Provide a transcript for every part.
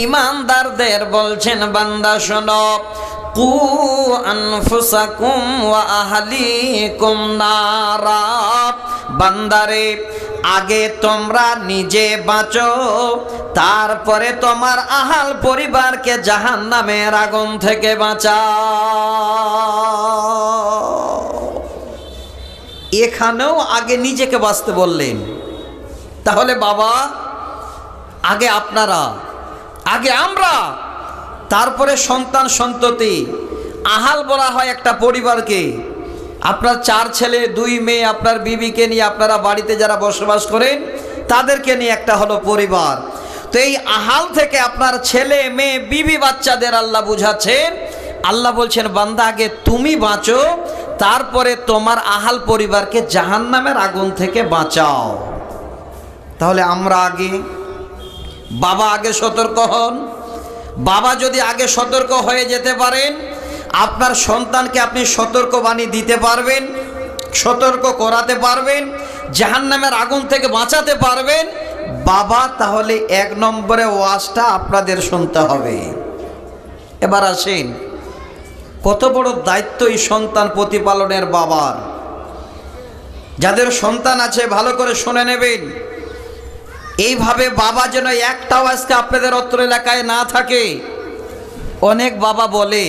ঈমানদারদের বলছেন বান্দা শোনো, কু আনফুসাকুম ওয়া আহলিকুম নারা। বান্দারে, আগে তোমরা নিজে বাঁচো, তারপরে তোমার আহাল পরিবারকে জাহান্নামের আগুন থেকে বাঁচাও। এখানেও আগে নিজেকে বাঁচতে বললেন। তাহলে বাবা, আগে আপনারা, আগে আমরা, তারপরে সন্তান সন্ততি। আহাল বলা হয় একটা পরিবারকে। আপনার 4 ছেলে 2 মেয়ে, আপনার বিবিকে নিয়ে আপনারা বাড়িতে যারা বসবাস করেন তাদেরকে নিয়ে একটা হলো পরিবার। তো এই আহাল থেকে আপনার ছেলে মেয়ে বিবি বাচ্চাদের আল্লাহ বুঝাচ্ছেন। আল্লাহ বলছেন বান্দা, আগে তুমি বাঁচো, তারপরে তোমার আহাল পরিবারকে জাহান্নামের আগুন থেকে বাঁচাও। তাহলে আমরা আগে, বাবা আগে সতর্ক হন। বাবা যদি আগে সতর্ক হয়ে যেতে পারেন, আপনার সন্তানকে আপনি সতর্কবাণী দিতে পারবেন, সতর্ক করাতে পারবেন, জাহান্নামের আগুন থেকে বাঁচাতে পারবেন বাবা। তাহলে 1 নম্বরে ওয়াজটা আপনাদের শুনতে হবে। এবার আসেন, কত বড় দায়িত্ব এই সন্তান প্রতিপালনের বাবার। যাদের সন্তান আছে ভালো করে শুনে নেবেন। এইভাবে বাবা যেন একটাও আজকে আপনাদের অত্র এলাকায় না থাকে। অনেক বাবা বলে,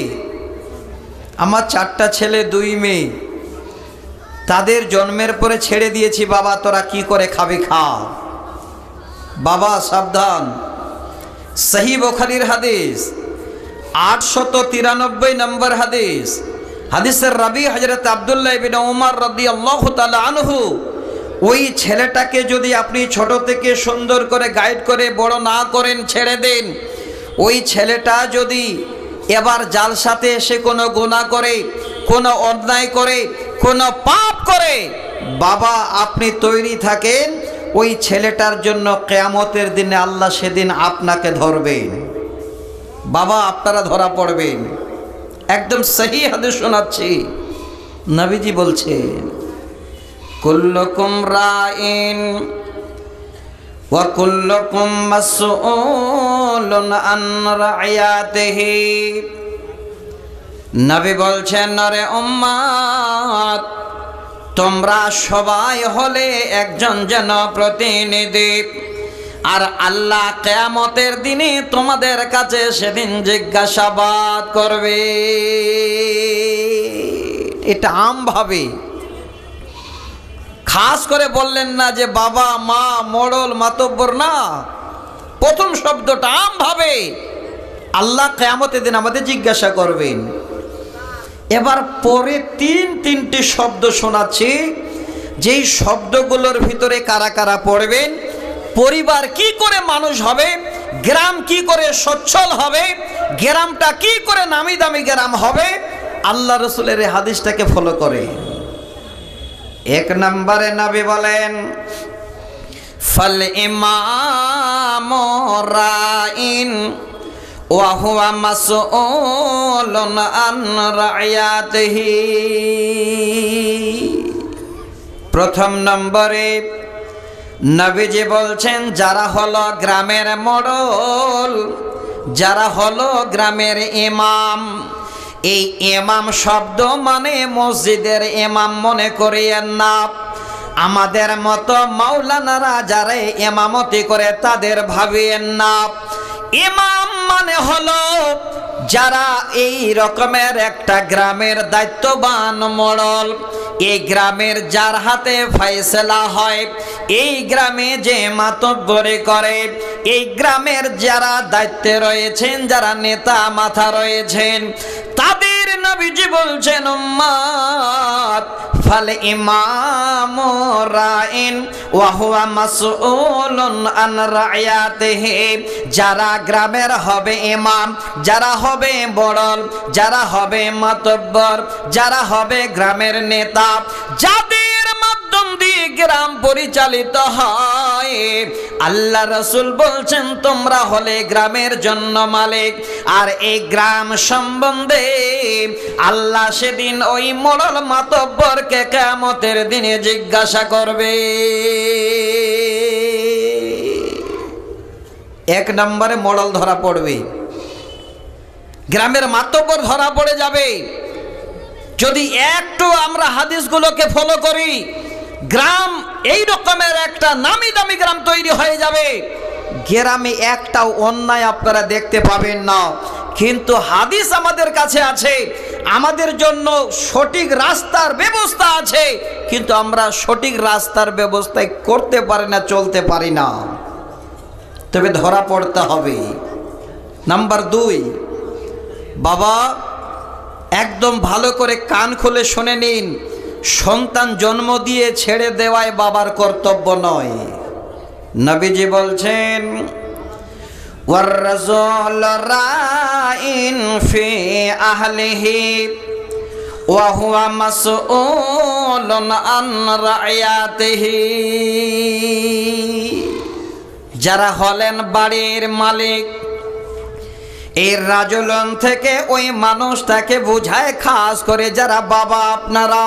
আমার 4টা ছেলে 2 মেয়ে, তাদের জন্মের পরে ছেড়ে দিয়েছি, বাবা তোরা কি করে খাবি খা। বাবা সাবধান, সহি বুখারীর হাদিস 893 নম্বর হাদিস। হাদিসের রাবি হযরত আব্দুল্লাহ ইবনে উমর রাদিয়াল্লাহু তাআলা আনহু। ওই ছেলেটাকে যদি আপনি ছোট থেকে সুন্দর করে গাইড করে বড় না করেন, ছেড়ে দেন, ওই ছেলেটা যদি এবার জালসাতে এসে কোনো গুনাহ করে, কোনো অন্যায় করে, কোনো পাপ করে, বাবা আপনি তৈরি থাকেন, ওই ছেলেটার জন্য কিয়ামতের দিনে আল্লাহ সেদিন আপনাকে ধরবেন। বাবা আপনারা ধরা পড়বেন। একদম সহি হাদিস শোনাচ্ছি। নবীজি বলছেন, কুল্লুকুম রাইন ওয়া কুল্লুকুম মাসউলুন আন রাইয়াতিহি। নবী বলছেন, নরে উম্মত, তোমরা সবাই হলে একজন যেন প্রতিনিধি, আর আল্লাহ কিয়ামতের দিনে তোমাদের কাছে সেদিন জিজ্ঞাসাবাদ করবে। এটা আমভাবে খাস করে বললেন না যে বাবা মা মোড়ল মাতব্বর, না, প্রথম শব্দটা আমভাবে আল্লাহ কিয়ামতের দিন আমাদের জিজ্ঞাসা করবেন। এবার পরে 3টি শব্দ শোনাচ্ছি, যেই শব্দগুলোর ভিতরে কারা কারা পড়বেন, পরিবার কি করে মানুষ হবে, গ্রাম কি করে সচ্ছল হবে, গ্রামটা কি করে নামি দামি গ্রাম হবে, আল্লাহ রসুলের এই হাদিসটাকে ফলো করে। 1 নম্বরে নবী বলেন, ফাল ইমামু রাইন ওয়া হুয়া মাসউলুন আন রাইয়াতিহি। প্রথম নম্বরে নবীজি বলছেন, যারা হলো গ্রামের মোড়ল, যারা হলো গ্রামের ইমাম। এই ইমাম শব্দ মানে মসজিদের ইমাম মনে করিয়েন না। আমাদের মতো মাওলানারা যারা ইমামতি করে তাদের ভাবিয়েন না। ইমাম মানে হলো যারা এই রকমের একটা গ্রামের দায়িত্ববান মোড়ল। এই গ্রামের যার হাতে ফয়সালা হয়, এই গ্রামে যে মাতব্বরি করে, এই গ্রামের যারা দায়িত্বে রয়েছেন, যারা নেতা মাথা রয়েছেন, তাদের নবীজি বলছেন, উম্মত ফাল ইমামু রাইন ওয়া হুয়া মাসউলুন আন রাইয়াতিহি। যারা গ্রামের হবে ইমাম, যারা হবে বড়ল, যারা হবে মাতব্বর, যারা হবে গ্রামের নেতা, যাদের মাধ্যম দিয়ে গ্রাম পরিচালিত হয়, আল্লাহ রাসূল বলছেন তোমরা হলে গ্রামের জন্য মালিক। আর এই গ্রাম সম্বন্ধে আল্লাহ সেদিন ওই মোড়ল মাতব্বরকে কিয়ামতের দিনে জিজ্ঞাসা করবে। এক নম্বরে মডেল ধরা পড়বে, গ্রামের মাতব্বর ধরা পড়ে যাবে। যদি একটু আমরা হাদিসগুলোকে ফলো করি, গ্রাম এই রকমের একটা নামি দামি গ্রাম তৈরি হয়ে যাবে। গ্রামে একটাও অন্যায় আপনারা দেখতে পাবেন না, কিন্তু হাদিস আমাদের কাছে আছে, আমাদের জন্য সঠিক রাস্তার ব্যবস্থা আছে, কিন্তু আমরা সঠিক রাস্তার ব্যবস্থায় করতে পারি না, চলতে পারি না। তবে ধরা পড়তে হবে। নাম্বার 2, বাবা একদম ভালো করে কান খুলে শুনে নিন, সন্তান জন্ম দিয়ে ছেড়ে দেওয়াই বাবার কর্তব্য নয়। নবীজি বলছেন, ওয়ার-রাজুলু রাইন ফি আহলিহি ওয়া হুয়া মাসউলুন আন রাইয়াতিহি। যারা হলেন বাড়ির মালিক, এই রাজুলন থেকে ওই মানুষটাকে বুঝায়, খাস করে যারা বাবা আপনারা।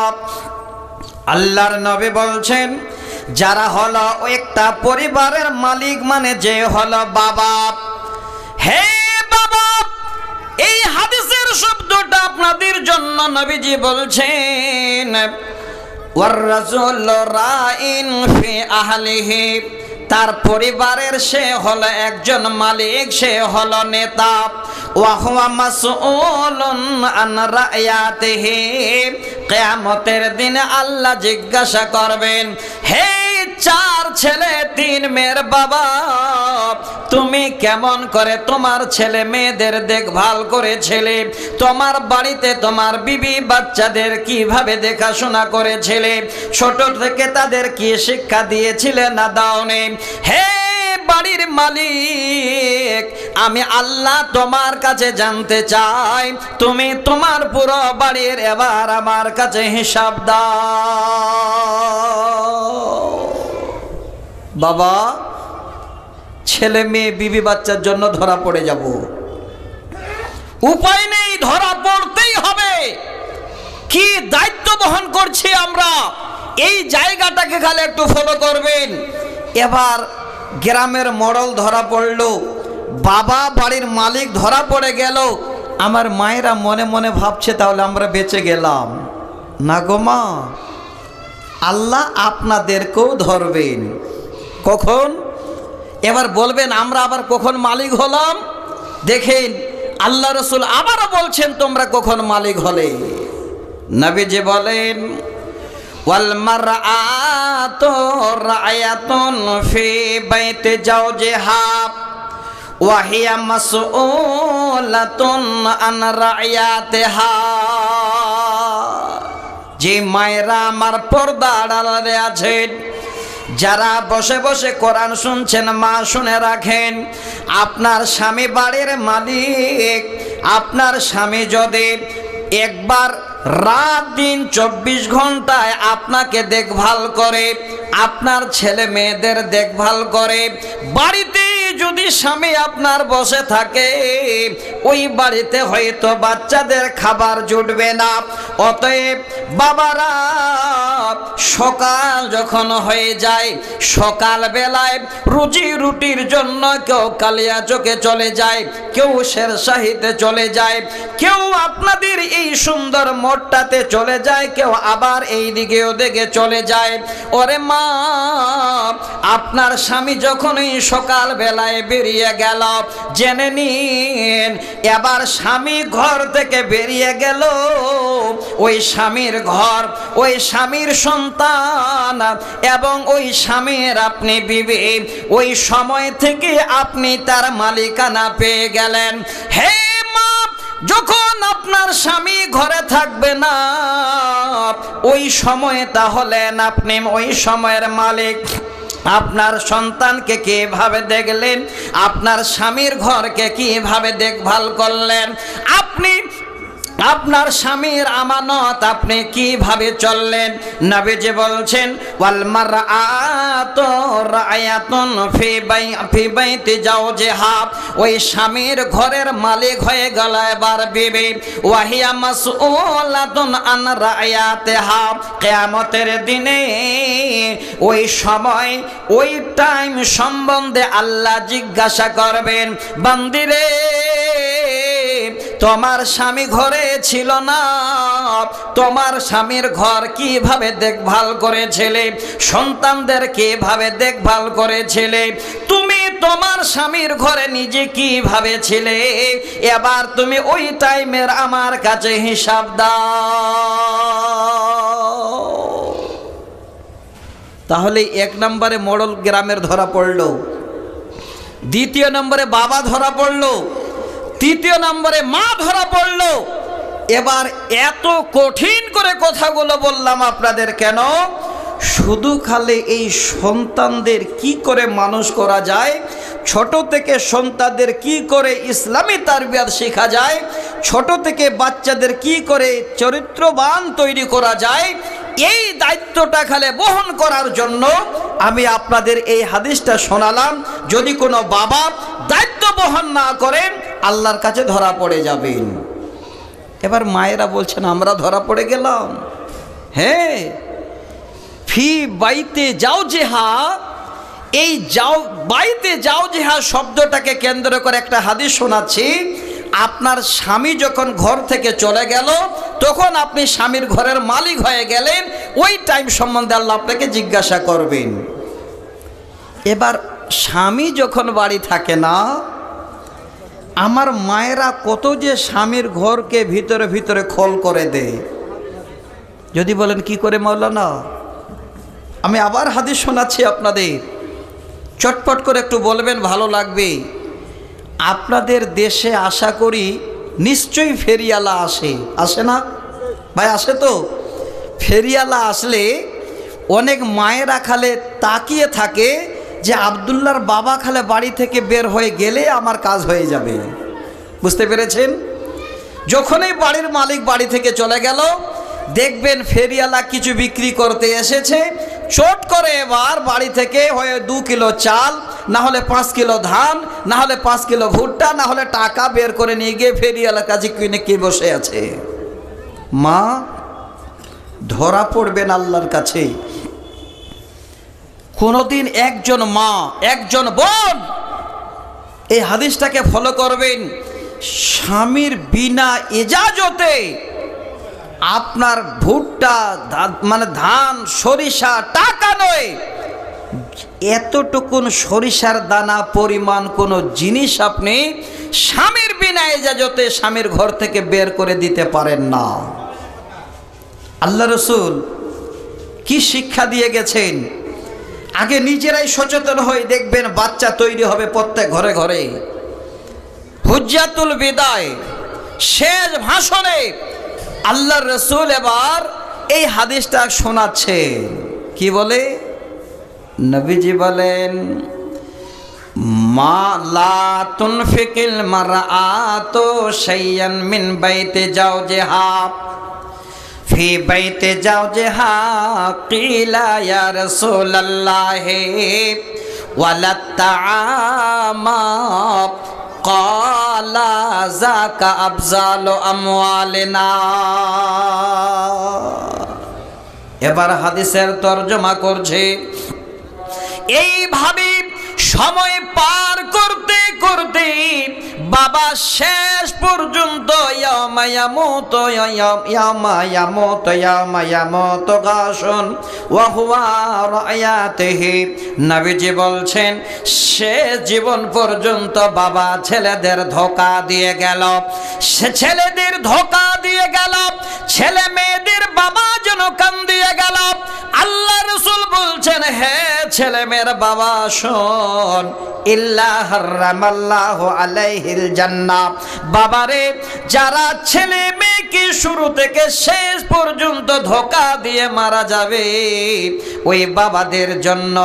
আল্লাহর নবী বলছেন, যারা হলো একটা পরিবারের মালিক, মানে যে হলো বাবা। হে বাবা, এই হাদিসের শব্দটা আপনাদের জন্য নবীজি বলছেন, ওয়ার-রাজুলু রাইন ফি আহলিহি, তার পরিবারের সে হলো একজন মালিক, সে হলো নেতা। ওয়া হুয়া মাসউলুন আন রাইয়াতিহি, কিয়ামতের দিনে আল্লাহ জিজ্ঞাসা করবেন, হে 4 ছেলে 3 মেয়ের বাবা, তুমি কেমন করে তোমার ছেলে মেয়েদের দেখভাল করেছিলে? তোমার বাড়িতে তোমার বিবি বাচ্চাদের কিভাবে দেখাশোনা করেছিলে? ছোট থেকে তাদের কি শিক্ষা দিয়েছিলে না দাওনি? হে বাড়ির মালিক, আমি আল্লাহ তোমার কাছে জানতে চাই, তুমি তোমার পুরো বাড়ির এবার আমার কাছে হিসাব দাও। বাবা, ছেলে মেয়ে বিবি বাচ্চার জন্য ধরা পড়ে যাব, উপায় নেই, ধরা পড়তেই হবে। কি দায়িত্ব বহন করছি আমরা, এই জায়গাটাকে খালি একটু ফলো করবেন। এবার গ্রামের মডেল ধরা পড়ল, বাবা বাড়ির মালিক ধরা পড়ে গেল। আমার মায়েরা মনে মনে ভাবছে, তাহলে আমরা বেঁচে গেলাম না গো মা। আল্লাহ আপনাদেরকেও ধরবেন। কখন? এবার বলবেন আমরা আবার কখন মালিক হলাম? দেখেন আল্লাহ রসুল আবারও বলছেন, তোমরা কখন মালিক হলে? নবীজি বলেন, ওয়াল মারআতু রায়াতুন ফি বাইতি জাওজিহা ওয়া হিয়া মাসউলাতুন আন রায়াতিহা। যে মায়েরা আমার পর্দা আড়ালে আছেন, যারা বসে বসে কোরআন শুনছেন, মা শুনে রাখেন, আপনার স্বামী বাড়ির মালিক। আপনার স্বামী যদি একবার রাত দিন 24 ঘন্টায় আপনাকে দেখভাল করে, আপনার ছেলে মেয়েদের দেখভাল করে, বাড়িতে যদি স্বামী আপনার বসে থাকে, ওই বাড়িতে হয়তো বাচ্চাদের খাবার জুটবে না। অতএব বাবারা, সকাল যখন হয়ে যায়, সকাল বেলায় রুজি রুটির জন্য কেউ কালিয়াচকে চলে যায়, কেউ শেরশাহিতে চলে যায়, কেউ আপনাদের এই সুন্দর মোড়টাতে চলে যায়, কেউ আবার এই দিকে ওদিকে চলে যায়। ওরে মা, আপনার স্বামী যখনই সকাল বেলায় বেরিয়ে গেল, জেনে নিন এবার স্বামী ঘর থেকে বেরিয়ে গেল, ওই স্বামীর ঘর, ওই স্বামীর সন্তান এবং ওই স্বামীর আপনি বিবি, ওই সময় থেকে আপনি তার মালিকানা পেয়ে গেলেন। হে মা, যখন আপনার স্বামী ঘরে থাকবে না, ওই সময়ে তাহলে আপনি ওই সময়ের মালিক। আপনার সন্তানকে কিভাবে দেখলেন, আপনার স্বামীর ঘরকে কিভাবে দেখভাল করলেন, আপনি আপনার স্বামীর আমানত আপনি কিভাবে চললেন? নবীজি বলছেন ওয়াল মারআতু রায়াতুন ফি বাইতি জাওজিহা, ওই স্বামীর ঘরের মালিক হয়ে গেল এবার বিবি, ওয়াহিয়া মাসউলাতুন আন রায়াতিহা, কিয়ামতের দিনে ওই সময় ওই টাইম সম্বন্ধে আল্লাহ জিজ্ঞাসা করবেন, বান্দিরে তোমার স্বামী ঘরে ছিল না, তোমার স্বামীর ঘর কিভাবে দেখভাল করেছিলে, সন্তানদের কিভাবে দেখভাল করেছিলে, তুমি তোমার স্বামীর ঘরে নিজে কিভাবে ছিলে, এবার তুমি ওই টাইমের আমার কাছে হিসাব দাও। তাহলে এক নম্বরে মোড়ল গ্রামের ধরা পড়লো, দ্বিতীয় নম্বরে বাবা ধরা পড়লো, তৃতীয় নম্বরে মা ধরা পড়লো। এবার এত কঠিন করে কথাগুলো বললাম আপনাদের কেন? শুধু খালি এই সন্তানদের কি করে মানুষ করা যায়, ছোট থেকে সন্তানদের কি করে ইসলামী তারবিয়াত শেখা যায়, ছোট থেকে বাচ্চাদের কি করে চরিত্রবান তৈরি করা যায়, এই দায়িত্বটা খালি বহন করার জন্য আমি আপনাদের এই হাদিসটা শোনালাম। যদি কোনো বাবা দায়িত্ব বহন না করেন আল্লাহর কাছে ধরা পড়ে যাবেন। এবার মায়েরা বলছেন আমরা ধরা পড়ে গেলাম। হ্যাঁ, ফি বাইতে জাওজিহা, এই বাইতে জাওজিহা শব্দটাকে কেন্দ্র করে একটা হাদিস শোনাচ্ছি। আপনার স্বামী যখন ঘর থেকে চলে গেল তখন আপনি স্বামীর ঘরের মালিক হয়ে গেলেন, ওই টাইম সম্বন্ধে আল্লাহ আপনাকে জিজ্ঞাসা করবেন। এবার স্বামী যখন বাড়ি থাকে না, আমার মায়েরা কত যে স্বামীর ঘরকে ভিতরে ভিতরে খোল করে দেয়। যদি বলেন কি করে মাওলানা, আমি আবার হাদিস শোনাচ্ছি আপনাদের, চটপট করে একটু বলবেন, ভালো লাগবে। আপনাদের দেশে আশা করি নিশ্চয়ই ফেরিয়ালা আসে না ভাই? আসে তো। ফেরিয়ালা আসলে অনেক মায়েরা খালে তাকিয়ে থাকে যে আব্দুল্লাহর বাবা খালে বাড়ি থেকে বের হয়ে গেলে আমার কাজ হয়ে যাবে। বুঝতে পেরেছেন? যখনই বাড়ির মালিক বাড়ি থেকে চলে গেল, দেখবেন ফেরিয়ালা কিছু বিক্রি করতে এসেছে, চট করে এবার বাড়ি থেকে হয়ে 2 কিলো চাল, না হলে 5 কিলো ধান, না হলে 5 কিলো ভুট্টা, না হলে টাকা বের করে নিয়ে গিয়ে ফেরিয়ালার কাছে কিনে কে বসে আছে। মা ধরা পড়বেন আল্লাহর কাছে। কোনোদিন একজন মা, একজন বোন এই হাদিসটাকে ফলো করবেন, স্বামীর বিনা ইজাজতে আপনার ভুট্টা মানে ধান, সরিষা, টাকা নয়, এতটুকুন সরিষার দানা পরিমাণ কোনো জিনিস আপনি স্বামীর বিনা ইজাজতে স্বামীর ঘর থেকে বের করে দিতে পারেন না। আল্লাহ রসুল কি শিক্ষা দিয়ে গেছেন? আগে নিজেরাই সচেতন হয়ে দেখবেন বাচ্চা তৈরি হবে প্রত্যেক ঘরে ঘরে। হুজ্জাতুল বিদায় শেষ ভাষণে আল্লাহ রসুল এবার এই হাদিসটা শোনাচ্ছে। কি বলে? নবীজি বলেন, মা লা তুনফিকিল মারআতু শাইয়ান মিন বাইতি জাওজিহা ফি বাইতি জাওজিহা কিলা ইয়া রাসূলুল্লাহি ওয়ালাত তাআমা ক্বালা যাকা আফজালু আমওয়ালিনা। এবার হাদিসের তরজমা করছে, এইভাবে সময় পার করতে করতে বাবা শেষ পর্যন্ত নবীজি বলছেন শেষ জীবন পর্যন্ত বাবা ছেলেদের ধোঁকা দিয়ে গেল, সে ছেলেদের ধোঁকা দিয়ে গেল, ছেলে মেয়েদের বাবা যেন কান দিয়ে গেল। আল্লাহ রাসূল বলছেন বলছেন, হে ছেলে মেয়ের বাবা শোন, ইল্লা হারামাল্লাহু আলাইহিল জান্নাহ। বাবারে, যারা ছেলে মেয়েকে শুরু থেকে শেষ পর্যন্ত ধোঁকা দিয়ে মারা যাবে, ওই বাবাদের জন্য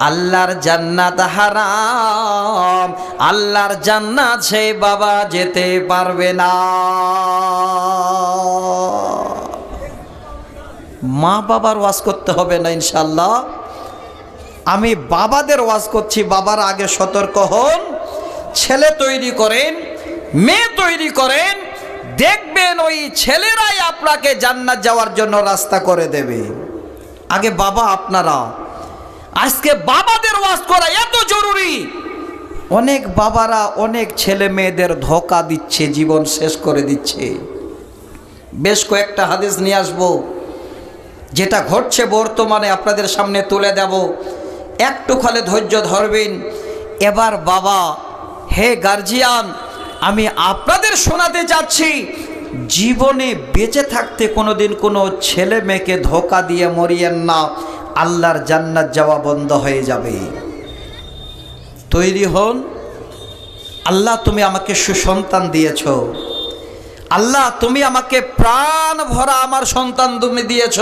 আল্লাহর জান্নাত হারাম। আল্লাহর জান্নাত সেই বাবা যেতে পারবে না। মা বাবার ওয়াজ করতে হবে না ইনশাল্লাহ। আমি বাবাদের ওয়াজ করছি। বাবার আগে সতর্ক হন, ছেলে তৈরি করেন, মেয়ে তৈরি করেন, দেখবেন ওই ছেলেরাই আপনাকে জান্নাত যাওয়ার জন্য রাস্তা করে দেবে। আগে বাবা আপনারা। আজকে বাবাদের ওয়াজ করা এত জরুরি। অনেক বাবারা অনেক ছেলে মেয়েদের ধোঁকা দিচ্ছে, জীবন শেষ করে দিচ্ছে। বেশ কয়েকটা হাদিস নিয়ে আসবো, যেটা ঘটছে বর্তমানে আপনাদের সামনে তুলে দেব। একটু খালে ধৈর্য ধরবেন। এবার বাবা, হে গার্জিয়ান, আমি আপনাদের শোনাতে চাচ্ছি, জীবনে বেঁচে থাকতে কোনোদিন কোনো ছেলে মেয়েকে ধোঁকা দিয়ে মরিয়েন না, আল্লাহর জান্নাত যাওয়া বন্ধ হয়ে যাবে। তৈরি হন। আল্লাহ তুমি আমাকে সুসন্তান দিয়েছ, আল্লাহ তুমি আমাকে প্রাণ ভরা আমার সন্তান তুমি দিয়েছ।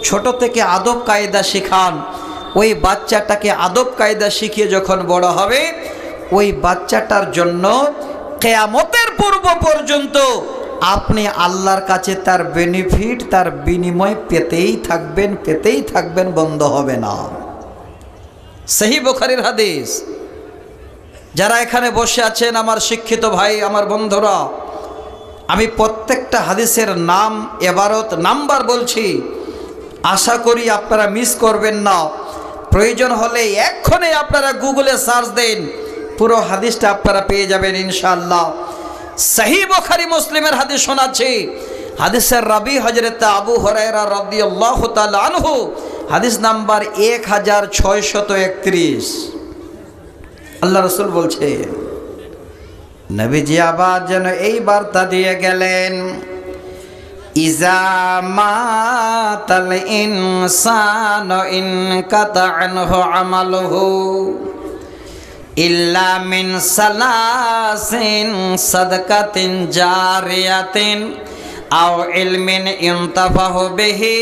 ছোট থেকে আদব কায়দা শিখান। ওই বাচ্চাটাকে আদব কায়দা শিখিয়ে যখন বড় হবে, ওই বাচ্চাটার জন্য কিয়ামতের পূর্ব পর্যন্ত আপনি আল্লাহর কাছে তার বেনিফিট, তার বিনিময় পেতেই থাকবেন, বন্ধ হবে না। সহিহ বুখারীর হাদিস। যারা এখানে বসে আছেন আমার শিক্ষিত ভাই, আমার বন্ধুরা, আমি প্রত্যেকটা হাদিসের নাম, এবারত, নাম্বার বলছি। আশা করি আপনারা মিস করবেন না। প্রয়োজন হলে এক্ষণে আপনারা গুগলে সার্চ দেন, পুরো হাদিসটা আপনারা পেয়ে যাবেন ইনশাআল্লাহ। সহিহ বুখারী মুসলিমের হাদিস শোনাচ্ছি। হাদিসের রাবি হযরত আবু হুরায়রা রাদিয়াল্লাহু তাআলা আনহু, হাদিস নাম্বার 1631। আল্লাহ রাসূল বলছেন, নবীজি আবার যেন এই বার্তা দিয়ে গেলেন, ইজা মাতাল ইনসানু ইনকাতা আনহু আমালুহু ইল্লা মিন সালাসিন সাদকাতিন জারিয়াতিন আও ইলমিন ইনতাফাহু বিহি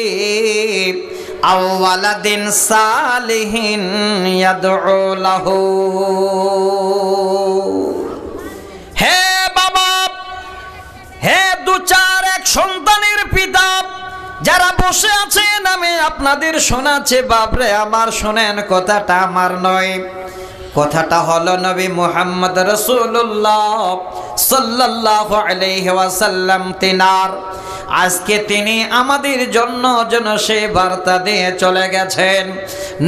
আও ওয়ালাদিন সালিহিন ইয়াদউ লাহু। হে বাবা, হে দু চার এক সন্তানের পিতা যারা বসে আছেন, আমি আপনাদের শোনাচ্ছি। বাপরে আমার, শোনেন, কথাটা আমার নয়, কথাটা হলো নবী মুহাম্মদ রাসূলুল্লাহ সাল্লাল্লাহু আলাইহি ওয়াসাল্লাম তিনার। আজকে তিনি আমাদের জন্য যেন সে বার্তা দিয়ে চলে গেছেন।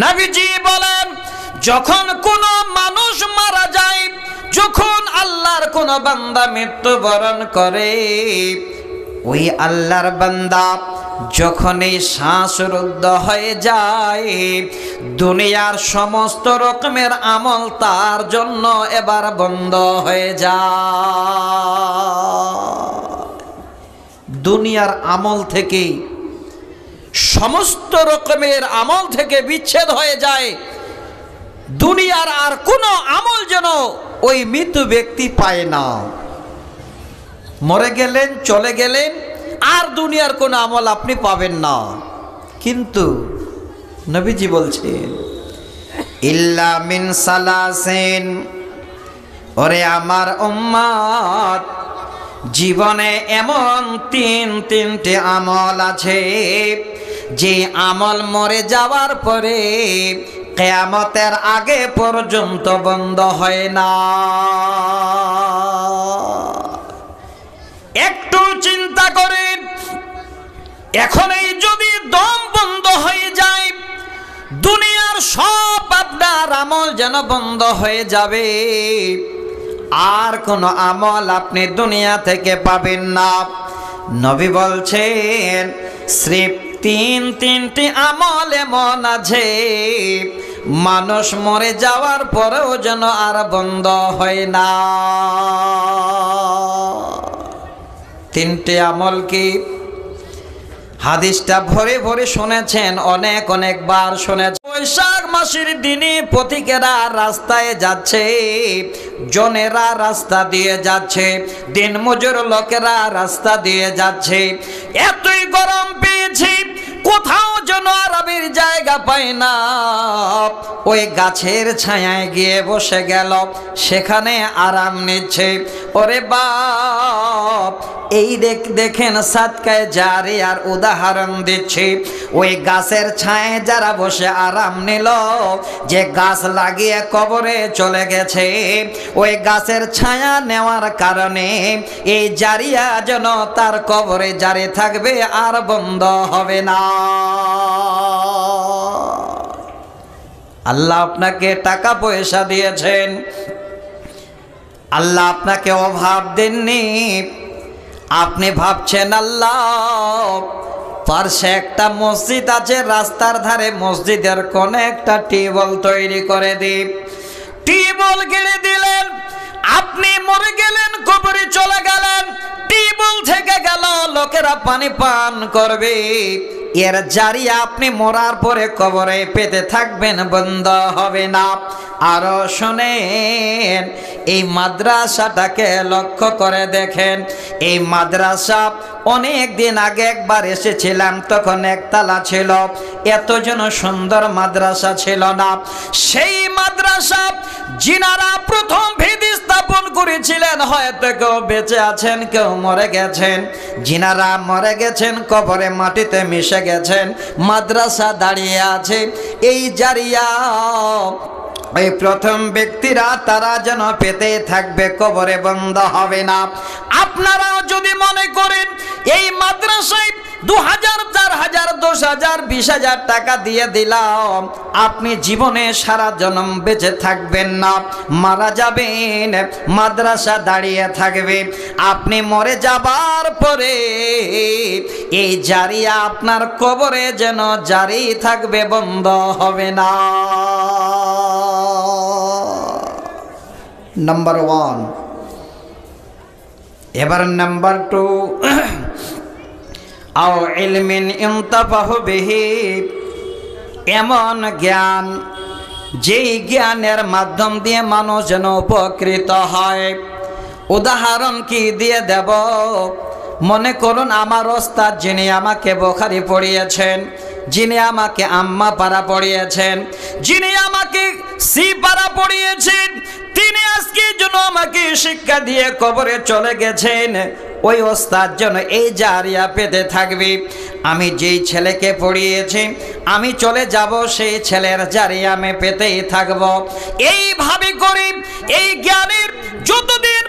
নবীজি বলেন, যখন কোনো মানুষ মারা যায়, যখন আল্লাহর কোনো বান্দা মৃত্যুবরণ করে, ওই আল্লাহর বান্দা যখনই শ্বাসরুদ্ধ হয়ে যায়, দুনিয়ার সমস্ত রকমের আমল তার জন্য এবার বন্ধ হয়ে যায়। দুনিয়ার আমল থেকে, সমস্ত রকমের আমল থেকে বিচ্ছেদ হয়ে যায়। দুনিয়ার আর কোনো আমল যেন ওই মৃত ব্যক্তি পায় না। মরে গেলেন, চলে গেলেন, আর দুনিয়ার কোনো আমল আপনি পাবেন না। কিন্তু নবীজি বলছেন, ইল্লা মিন সালাসিন, ওরে আমার উম্মত, জীবনে এমন তিনটে আমল আছে, যে আমল মরে যাওয়ার পরে কিয়ামতের আগে পর্যন্ত বন্ধ হয় না। একটু চিন্তা করেন, এখনই যদি দম বন্ধ হয়ে যায়, দুনিয়ার সব আপনার আমল যেন বন্ধ হয়ে যাবে, আর কোনো আমল আপনি দুনিয়া থেকে পাবেন না। নবী বলছেন, স্রেফ তিনটি আমল এমন আছে, মানুষ মরে যাওয়ার পরেও যেন আর বন্ধ হয় না। তিনটে আমল কি? হাদিসটা ভরে ভরে শুনেছেন, অনেক অনেকবার শুনেছেন। বৈশাখ মাসের দিনে পথিকেরা রাস্তায় যাচ্ছে, জনেরা রাস্তা দিয়ে যাচ্ছে, দিনমজুর লোকেরা রাস্তা দিয়ে যাচ্ছে। এতই গরম পেয়েছে, কোথাও যেন আরামের জায়গা পায় না। ওই গাছের ছায়ায় গিয়ে বসে গেল, সেখানে আরাম নিচ্ছে। ওরে বাপ, এই দেখেন সাদকায়ে জারিয়ার উদাহরণ দিচ্ছে। ওই গাছের ছায়ায় যারা বসে আরাম নিল, যে গাছ লাগিয়ে কবরে চলে গেছে, ওই গাছের ছায়া নেওয়ার কারণে এই জারিয়া যেন তার কবরে জারি থাকবে, আর বন্ধ হবে না। আল্লাহ আপনাকে টাকা পয়সা দিয়েছেন, আল্লাহ আপনাকে অভাব দেননি। আপনি ভাবছেন আল্লাহ পার্শ্বে একটা মসজিদ আছে, রাস্তার ধারে মসজিদের কোনে একটা টিউবওয়েল তৈরি করে দিই। টিউবওয়েল গেড়ে দিলেন, আপনি মরে গেলেন, কবরে চলে গেলেন, টিউবওয়েল থেকে গেল, লোকেরা পানি পান করবে। এর জারিয়া আপনি মরার পরে কবরে পেতে থাকবেন, বন্ধ হবে না। আরো শোনেন, এই মাদ্রাসাটাকে লক্ষ্য করে দেখেন। এই মাদ্রাসা অনেক দিন আগে একবার এসেছিলাম, তখন একতলা ছিল, এত যেন সুন্দর মাদ্রাসা ছিল না। সেই মাদ্রাসা যিনারা প্রথম ভিত্তি স্থাপন করেছিলেন, হয়তো কেউ বেঁচে আছেন, কেউ মরে গেছেন। যিনারা মরে গেছেন, কবরে মাটিতে মিশে গেছেন, মাদ্রাসা দাঁড়িয়ে আছে। এই জারিয়া এই প্রথম ব্যক্তিরা, তারা যেন পেতে থাকবে, কবরে বন্ধ হবে না। আপনারাও যদি মনে করেন এই মাদ্রাসায় 2000, 4000, 10,000, 20,000 টাকা দিয়ে দিলাম, আপনি জীবনে সারা জন্ম বেঁচে থাকবেন না, মারা যাবেন, মাদ্রাসা দাঁড়িয়ে থাকবে। আপনি মরে যাবার পরে এই জারিয়া আপনার কবরে যেন জারি থাকবে, বন্ধ হবে না। নাম্বার 1। এবার নাম্বার 2, আও ইলমিন ইনতাফাহু বিহি, এমন জ্ঞান যেই জ্ঞানের মাধ্যম দিয়ে মানুষ যেন উপকৃত হয়। উদাহরণ কি দিয়ে দেব? মনে করুন আমার ওস্তাদ, যিনি আমাকে বুখারী পড়িয়েছেন, যিনি আমাকে আম্মা পারা পড়িয়েছেন, যিনি আমাকে সি পারা পড়িয়েছেন, তিনি আজকে যেন আমাকে শিক্ষা দিয়ে কবরে চলে গেছেন। ওই ওস্তাদ যেন এই জারিয়া পেতে থাকবে। আমি যেই ছেলেকে পড়িয়েছি, আমি চলে যাব, সেই ছেলের জারিয়া আমি পেতেই থাকব। এইভাবে করে এই জ্ঞানের যতদিন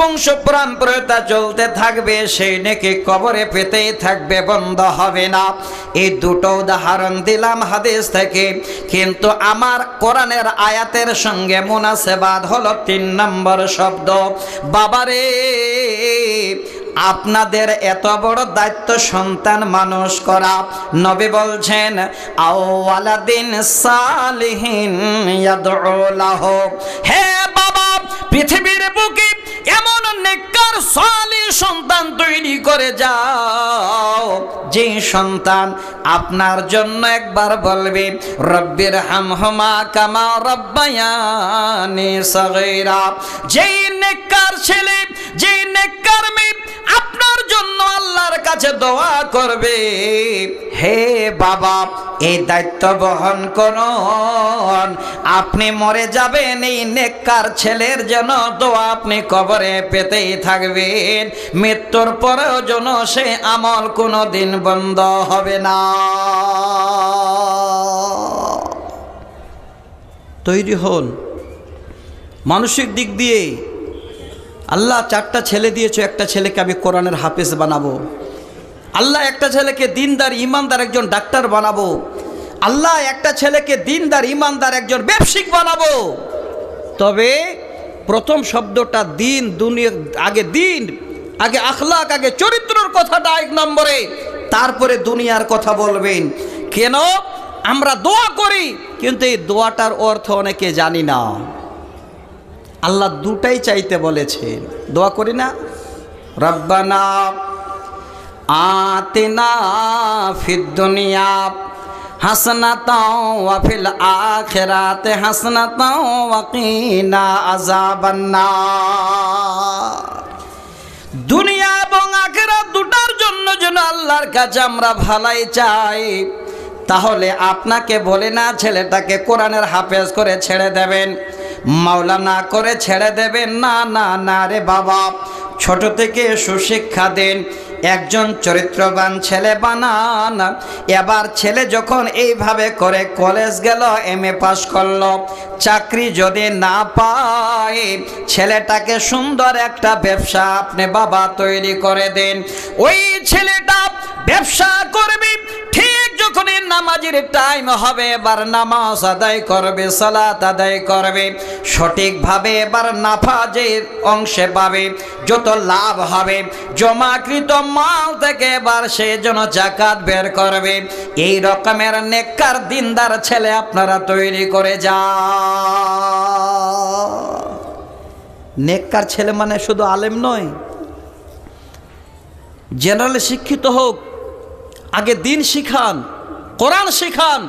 বংশ পরম্পরা চলতে থাকবে, সেই নেকি কবরে পেতেই থাকবে, বন্ধ হবে না। এই দুটো উদাহরণ দিলাম হাদিস থেকে, কিন্তু আমার কোরআনের আয়াতের সঙ্গে মুনাসেবাত হলো 3 নম্বর শব্দ। বাবারে, আপনাদের এত বড় দায়িত্ব সন্তান মানুষ করা। নবী বলছেন, আওয়ালাদিন সালিহিন ইয়াদউ লাহু। হে বাবা, পৃথিবীর বুকে এমন নেককার সালিহ সন্তান তৈরি করে যাও, যে সন্তান আপনার জন্য একবার বলবে, রব্বির হামহুমা কামা রব্বায়ানি সগীরা। যেই নেককার ছেলে, যেই নেককার মেয়ে আপনার জন্য আল্লাহর কাছে দোয়া করবে, হে বাবা, এই দায়িত্ব বহন করুন। আপনি মরে যাবেন, এই নেককার ছেলের জন্য দোয়া আপনি কবরে পেতেই থাকবেন। মৃত্যুর পরেও যেন সে আমল কোনো দিন বন্ধ হবে না। তৈরি হন মানসিক দিক দিয়ে। আল্লাহ 4টা ছেলে দিয়েছে, একটা ছেলেকে আমি কোরআনের হাফেজ বানাবো। আল্লাহ একটা ছেলেকে দিনদার ইমানদার একজন ডাক্তার বানাবো। আল্লাহ একটা ছেলেকে দিনদার ইমানদার একজন ব্যবসায়িক বানাবো। তবে প্রথম শব্দটা দিন, দুনিয়া আগে, দিন আগে, আখলাক আগে, চরিত্রের কথাটা 1 নম্বরে, তারপরে দুনিয়ার কথা বলবেন। কেন? আমরা দোয়া করি, কিন্তু এই দোয়াটার অর্থ অনেকে জানি না। আল্লাহ দুটাই চাইতে বলেছেন, দোয়া করি না, রব্বানা আতিনা ফিদ দুনিয়া হাসনাতাও ওয়া ফিল আখিরাতি হাসনাতাও ওয়া কিনা আযাবান্নার। দুনিয়া এবং আখিরাত দুটার জন্য যেন আল্লাহর কাছে আমরা ভালাই চাই। তাহলে আপনাকে বলে না ছেলেটাকে কোরআনের হাফেজ করে ছেড়ে দেবেন, মাওলানা করে ছেড়ে দেবেন, না না না রে বাবা, ছোট থেকে সুশিক্ষা দেন, একজন চরিত্রবান ছেলে বানান। এবার ছেলে যখন এইভাবে করে কলেজ গেল, MA পাস করলো, চাকরি যদি না পায়, ছেলেটাকে সুন্দর একটা ব্যবসা আপনি বাবা তৈরি করে দেন। ওই ছেলেটা ব্যবসা করবে, ঠিক যখনই নামাজের টাইম হবে এবার নামাজ আদায় করবে, সালাত আদায় করবে সঠিকভাবে, এবার নাফাজের অংশে পাবে, যত লাভ হবে জমাকৃত মাল থেকে এবার সে যেন যাকাত বের করবে। এই রকমের নেককার দিনদার ছেলে আপনারা তৈরি করে যান। নেককার ছেলে মানে শুধু আলেম নয়, জেনারেল শিক্ষিত হোক, আগে দিন শিখান, কোরআন শিখান,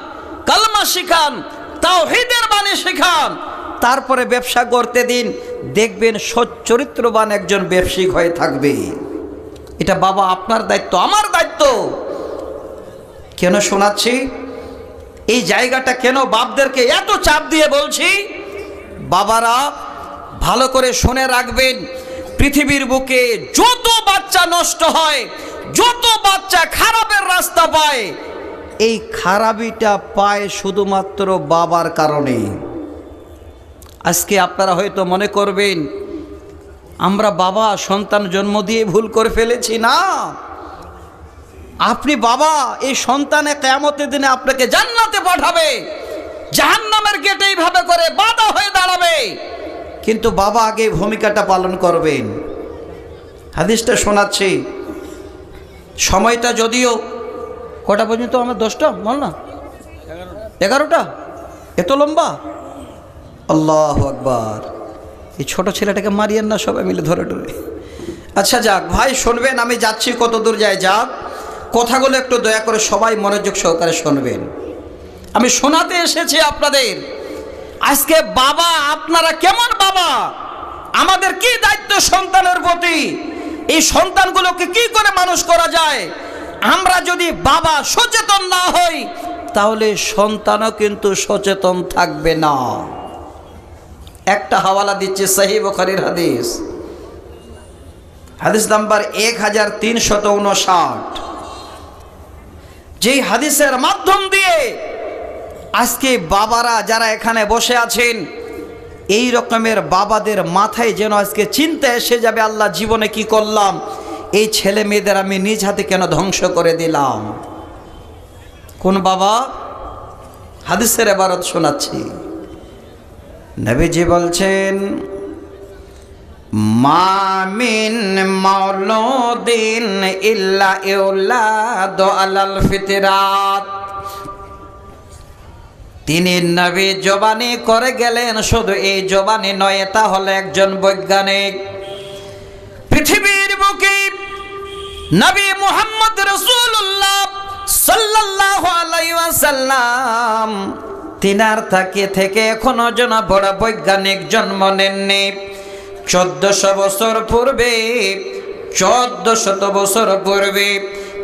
কালমা শিখান, তাওহীদের বাণী শিখান, তারপরে ব্যবসা করতে দিন, দেখবেন সচ্চরিত্রবান একজন ব্যবসায়িক হয়ে থাকবে। এটা বাবা আপনার দায়িত্ব, আমার দায়িত্ব। কেন শোনাচ্ছি এই জায়গাটা, কেন বাপদেরকে এত চাপ দিয়ে বলছি? বাবারা ভালো করে শুনে রাখবেন, পৃথিবীর বুকে যত বাচ্চা নষ্ট হয়, যত বাচ্চা খারাপের রাস্তা পায়, এই খারাপিটা পায় শুধুমাত্র বাবার কারণে। আজকে আপনারা হয়তো মনে করবেন আমরা বাবা সন্তান জন্ম দিয়ে ভুল করে ফেলেছি। না, আপনি বাবা, এই সন্তানে কিয়ামতের দিনে আপনাকে জান্নাতে পাঠাবে, জাহান্নামের গেটে এইভাবে করে বাধা হয়ে দাঁড়াবে, কিন্তু বাবা আগে ভূমিকাটা পালন করবেন। হাদিসটা শোনাচ্ছি, সময়টা যদিও কটা পর্যন্ত আমার 10টা বল না 11টা, এত লম্বা? আল্লাহু আকবার। এই ছোট ছেলেটাকে মারিয়েন না, সবাই মিলে ধরে ধরে। আচ্ছা যাক ভাই, শুনবেন, আমি যাচ্ছি কত দূর যায় যাক, কথাগুলো একটু দয়া করে সবাই মনোযোগ সহকারে শুনবেন। আমি শোনাতে এসেছি আপনাদের, আজকে বাবা আপনারা কেমন বাবা, আমাদের কি দায়িত্ব সন্তানের প্রতি, এই সন্তানগুলোকে কি করে মানুষ করা যায়। আমরা যদি বাবা সচেতন না হই, তাহলে সন্তানও কিন্তু সচেতন থাকবে না। একটা হাওয়ালা দিচ্ছে সহিহ বুখারীর হাদিস, হাদিস নাম্বার 1359, যেই হাদিসের মাধ্যম দিয়ে আজকে বাবারা যারা এখানে বসে আছেন, এই রকমের বাবাদের মাথায় যেন আজকে চিন্তা এসে যাবে, আল্লাহ জীবনে কি করলাম, এই ছেলে মেয়েদের আমি নিজ হাতে কেন ধ্বংস করে দিলাম। কোন বাবা? হাদিসের ইবারত শোনাচ্ছি। নবীজি বলছেন, মা মিন মাউলুদিন ইল্লা ইউলাদু আলাল ফিতরাত। তিনি নবী জবানি করে গেলেন, শুধু এই জবানি নয়, এটা হলো একজন বৈজ্ঞানিক। পৃথিবীর বুকে নবী মুহাম্মদ রাসূলুল্লাহ সাল্লাল্লাহু আলাইহি ওয়াসাল্লাম তিনার থেকে এখনো যেন বড় বৈজ্ঞানিক জন্ম নেননি। 1400 বছর পূর্বে, 1400 বছর পূর্বে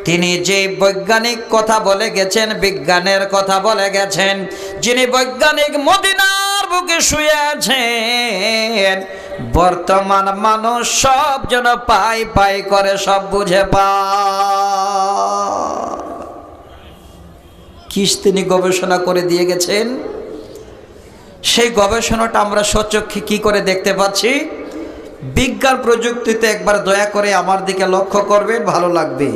তিনি যে বৈজ্ঞানিক কথা বলে গেছেন, বিজ্ঞানের কথা বলে গেছেন, যিনি বৈজ্ঞানিক মদিনার বুকে শুয়ে আছেন, বর্তমান মানুষ সব যেন পাই পাই করে সব বুঝে পায়। কি তিনি গবেষণা করে দিয়ে গেছেন, সেই গবেষণাটা আমরা সচক্ষে কি করে দেখতে পাচ্ছি? বিজ্ঞান প্রযুক্তিতে একবার দয়া করে আমার দিকে লক্ষ্য করবেন, ভালো লাগবে।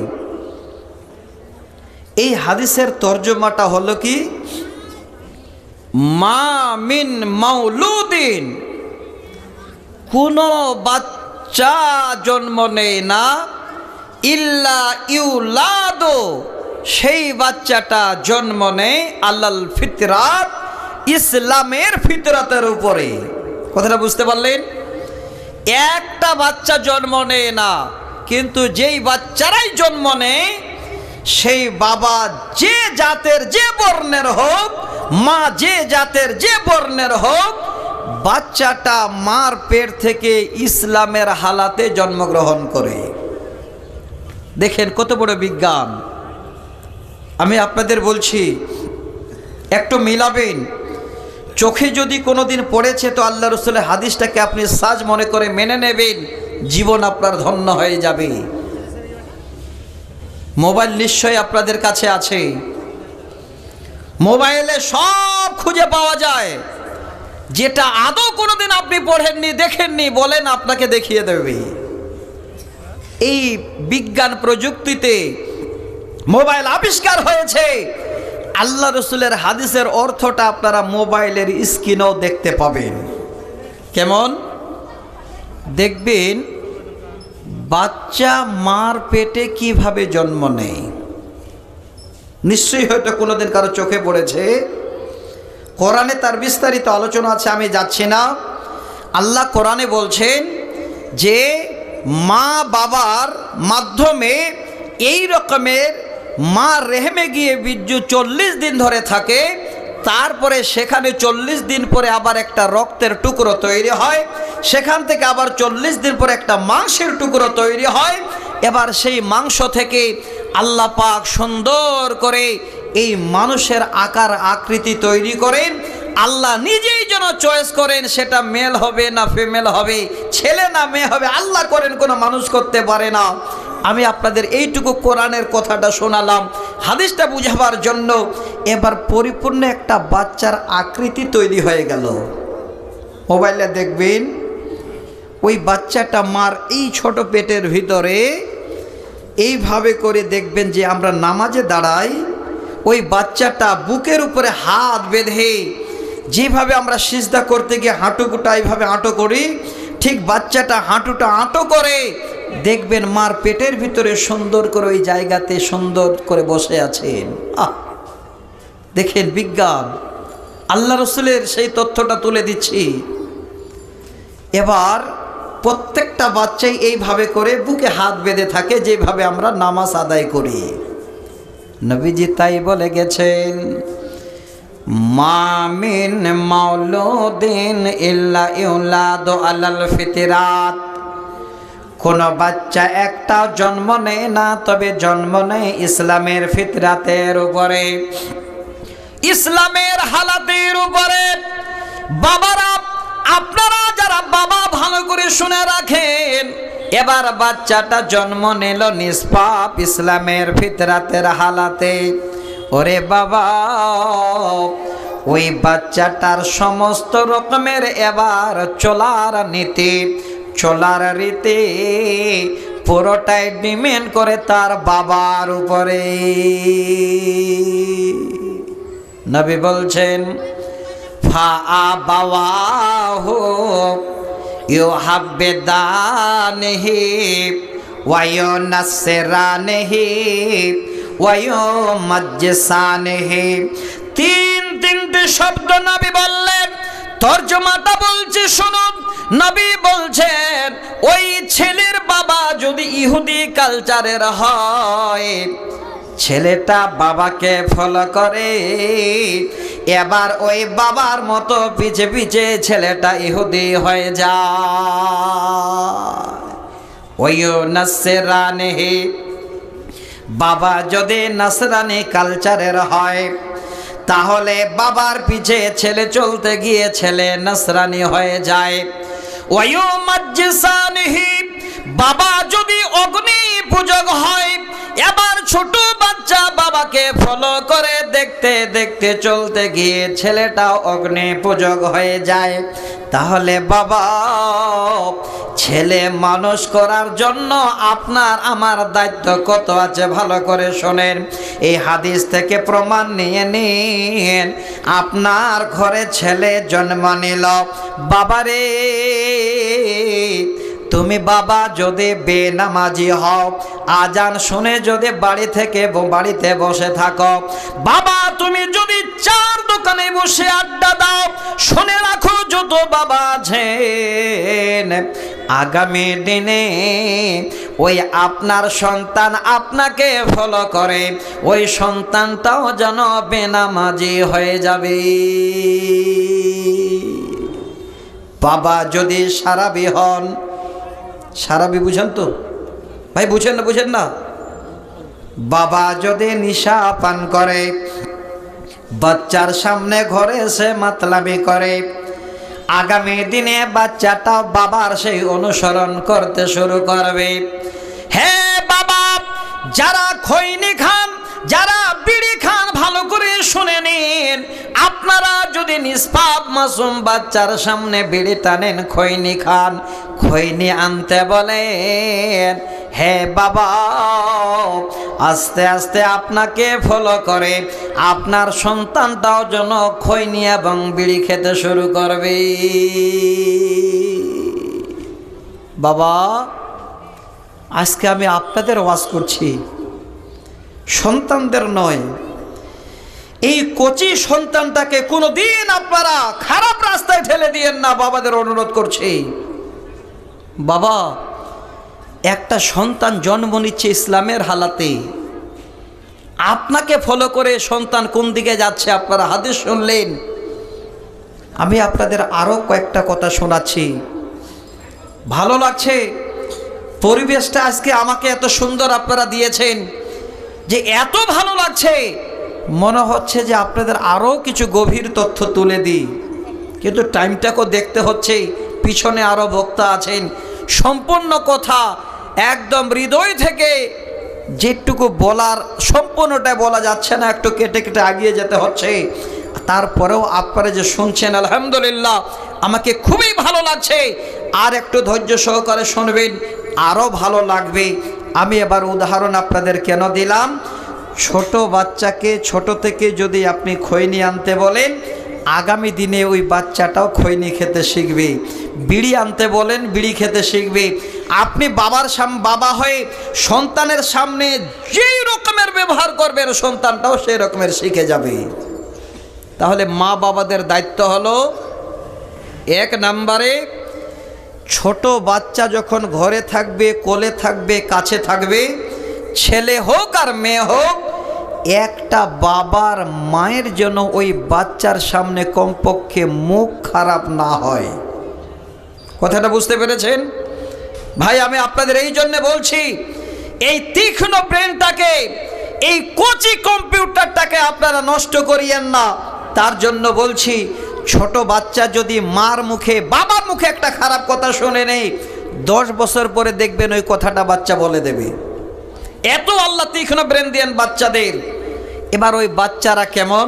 এই হাদিসের তর্জমাটা হলো কি, মা মিন মাউলুদিন, কোনো বাচ্চা জন্ম নেয় না, ইল্লা ইউলাদু, সেই বাচ্চাটা জন্ম নেয় আলাল ফিতরাত, ইসলামের ফিতরাতের উপরে। কথাটা বুঝতে পারলেন? একটা বাচ্চা জন্ম নেয় না, কিন্তু যেই বাচ্চারাই জন্ম নেয় সেই বাবা যে জাতের যে বর্ণের হোক, মা যে জাতের যে বর্ণের হোক, বাচ্চাটা মার পেট থেকে ইসলামের হালাতে জন্মগ্রহণ করে। দেখেন কত বড় বিজ্ঞান। আমি আপনাদের বলছি, একটু মিলাবেন। চোখে যদি কোনোদিন পড়েছে তো আল্লাহ রসুলের হাদিসটাকে আপনি সাজ মনে করে মেনে নেবেন, জীবন আপনার ধন্য হয়ে যাবে। মোবাইল নিশ্চয়ই আপনাদের কাছে আছে, মোবাইলে সব খুঁজে পাওয়া যায়। যেটা আদৌ কোনোদিন আপনি পড়েননি, দেখেননি, বলেন, আপনাকে দেখিয়ে দেবে। এই বিজ্ঞান প্রযুক্তিতে মোবাইল আবিষ্কার হয়েছে। আল্লাহ রসুলের হাদিসের অর্থটা আপনারা মোবাইলের স্ক্রিনেও দেখতে পাবেন। কেমন দেখবেন? বাচ্চা মার পেটে কিভাবে জন্ম নেয়, নিশ্চয়ই হয়তো কোনোদিন কারো চোখে পড়েছে। কোরআনে তার বিস্তারিত আলোচনা আছে, আমি যাচ্ছি না। আল্লাহ কোরআনে বলছেন যে মা বাবার মাধ্যমে এই রকমের মা রেহেমে গিয়ে বীর্য 40 দিন ধরে থাকে, তারপরে সেখানে 40 দিন পরে আবার একটা রক্তের টুকরো তৈরি হয়, সেখান থেকে আবার 40 দিন পরে একটা মাংসের টুকরো তৈরি হয়। এবার সেই মাংস থেকে আল্লাহ পাক সুন্দর করে এই মানুষের আকার আকৃতি তৈরি করেন। আল্লাহ নিজেই যেন চয়েস করেন সেটা মেল হবে না ফিমেল হবে, ছেলে না মেয়ে হবে, আল্লাহ করেন, কোনো মানুষ করতে পারে না। আমি আপনাদের এইটুকু কোরআনের কথাটা শোনালাম হাদিসটা বুঝাবার জন্য। এবার পরিপূর্ণ একটা বাচ্চার আকৃতি তৈরি হয়ে গেল। মোবাইলে দেখবেন ওই বাচ্চাটা মার এই ছোট পেটের ভিতরে এইভাবে করে দেখবেন যে আমরা নামাজে দাঁড়াই, ওই বাচ্চাটা বুকের উপরে হাত বেঁধে যেভাবে আমরা সিজদা করতে গিয়ে হাঁটুকুটা এইভাবে আঁটো করি, ঠিক বাচ্চাটা হাঁটুটা আঁটো করে দেখবেন মার পেটের ভিতরে সুন্দর করে ওই জায়গাতে সুন্দর করে বসে আছেন। দেখেন বিজ্ঞান, আল্লাহ রসুলের সেই তথ্যটা তুলে দিচ্ছি। এবার প্রত্যেকটা বাচ্চাই এইভাবে করে বুকে হাত বেঁধে থাকে, যেভাবে আমরা নামাজ আদায় করি। নবীজি তাই বলে গেছেন, মা মিন মাউলুদিন ইল্লা ইউলাদু আলাল ফিতরাত। কোন বাচ্চা একটা জন্ম নেয় না, তবে জন্ম নেয় ইসলামের ফিতরাতের উপরে, ইসলামের হালাতের উপরে। বাবারা, আপনারা যারা বাবা ভালো করে শুনে রাখেন, এবার বাচ্চাটা জন্ম নিল নিষ্পাপ ইসলামের ফিতরাতের হালাতে। ওরে বাবা, ওই বাচ্চাটার সমস্ত রকমের এবার চলার নীতি, চলার রীতি পুরোটাই ডিমেন্ড করে তার বাবার উপরে। নবী বলছেন, ফা আবাওয়াহু ইউহাব্বিদানিহি ওয়া ইউনাসসিরানিহি ওয়া ইউমাজ্জিসানিহি। তিনটে শব্দ নবী বললেন, তর্জমাটা বলছি শুনুন। নবী বলছেন, ওই ছেলের বাবা যদি ইহুদি কালচারের হয়, ছেলেটা বাবাকে ফলো করে, এবার ওই বাবার মতো পিছে পিছে ছেলেটা ইহুদি হয়ে যায়। ওই নাসরানি, বাবা যদি নাসরানি কালচারের হয়, তাহলে বাবার পিছে ছেলে চলতে গিয়ে ছেলে নাসরানি হয়ে যায়। ওয়ায়ু মাজ্জিসানিহি, বাবা যদি অগ্নি পূজক হয়, এবার ছোট বাচ্চা বাবাকে ফলো করে দেখতে দেখতে চলতে গিয়ে ছেলেটাও অগ্নি পূজক হয়ে যায়। তাহলে বাবা, ছেলে মানুষ করার জন্য আপনার আমার দায়িত্ব কত আছে ভালো করে শোনেন। এই হাদিস থেকে প্রমাণ নিয়ে নিন। আপনার ঘরে ছেলে জন্ম নিল, বাবারে তুমি বাবা যদি বেনামাজি হও, আজান শুনে যদি বাড়িতে বসে থাকো, বাবা তুমি যদি চার দোকানে বসে আড্ডা দাও, শুনে রাখো যত বাবা আছেন আগামী দিনে ওই আপনার সন্তান আপনাকে ফলো করে, ওই সন্তানটাও যেন বেনামাজি হয়ে যাবে। বাবা যদি সারাবি হন, সারাবি বুঝেন তো ভাই, বুঝেন না? বাবা যদি নিশা পান করে, বাচ্চার সামনে ঘরে এসে মাতলামি করে, আগামী দিনে বাচ্চাটা বাবার সেই অনুসরণ করতে শুরু করবে। হ্যাঁ বাবা, যারা খৈনি খান, যারা বিড়ি খান, ভালো করে শুনে নিন। আপনারা যদি নিষ্পাপ মাসুম বাচ্চার সামনে বিড়ি টানেন, খৈনি খান, খৈনি আনতে বলেন, হ্যাঁ বাবা, আস্তে আস্তে আপনাকে ফলো করে আপনার সন্তানটাও যেন খৈনি এবং বিড়ি খেতে শুরু করবে। বাবা, আজকে আমি আপনাদের ওয়াজ করছি, সন্তানদের নয়। এই কচি সন্তানটাকে কোনোদিন আপনারা খারাপ রাস্তায় ঠেলে দিয়েন না, বাবাদের অনুরোধ করছি। বাবা, একটা সন্তান জন্ম নিচ্ছে ইসলামের হালাতে, আপনাকে ফলো করে সন্তান কোন দিকে যাচ্ছে আপনারা হাদিস শুনলেন। আমি আপনাদের আরও কয়েকটা কথা শোনাচ্ছি। ভালো লাগছে পরিবেশটা আজকে আমাকে এত সুন্দর আপনারা দিয়েছেন, যে এত ভালো লাগছে, মনে হচ্ছে যে আপনাদের আরও কিছু গভীর তথ্য তুলে দিই, কিন্তু টাইমটাকেও দেখতে হচ্ছে, পিছনে আরও বক্তা আছেন। সম্পূর্ণ কথা একদম হৃদয় থেকে যেটুকু বলার সম্পূর্ণটা বলা যাচ্ছে না, একটু কেটে কেটে এগিয়ে যেতে হচ্ছে। তারপরেও আপনারা যে শুনছেন, আলহামদুলিল্লাহ, আমাকে খুবই ভালো লাগছে। আর একটু ধৈর্য সহকারে শুনবেন, আরও ভালো লাগবে। আমি এবার উদাহরণ আপনাদের কেন দিলাম, ছোট বাচ্চাকে ছোট থেকে যদি আপনি খৈনি আনতে বলেন, আগামী দিনে ওই বাচ্চাটাও খৈনি খেতে শিখবে। বিড়ি আনতে বলেন, বিড়ি খেতে শিখবে। আপনি বাবা হয়ে সন্তানের সামনে যেই রকমের ব্যবহার করবেন, সন্তানটাও সেই রকমের শিখে যাবে। তাহলে মা বাবাদের দায়িত্ব হলো, এক নম্বরে, ছোট বাচ্চা যখন ঘরে থাকবে, কোলে থাকবে, কাছে থাকবে, ছেলে হোক আর মেয়ে হোক, একটা বাবার মায়ের জন্য ওই বাচ্চার সামনে কমপক্ষে মুখ খারাপ না হয়। কথাটা বুঝতে পেরেছেন ভাই? আমি আপনাদের এই জন্য বলছি, এই তীক্ষ্ণ ব্রেনটাকে, এই কচি কম্পিউটারটাকে আপনারা নষ্ট করিয়েন না। তার জন্য বলছি, ছোট বাচ্চা যদি মার মুখে, বাবার মুখে একটা খারাপ কথা শুনে নেই, 10 বছর পরে দেখবেন ওই কথাটা বাচ্চা বলে দেবে। এত আল্লাহ তীক্ষ্ণ ব্রেন দেন বাচ্চাদের। এবার ওই বাচ্চারা কেমন,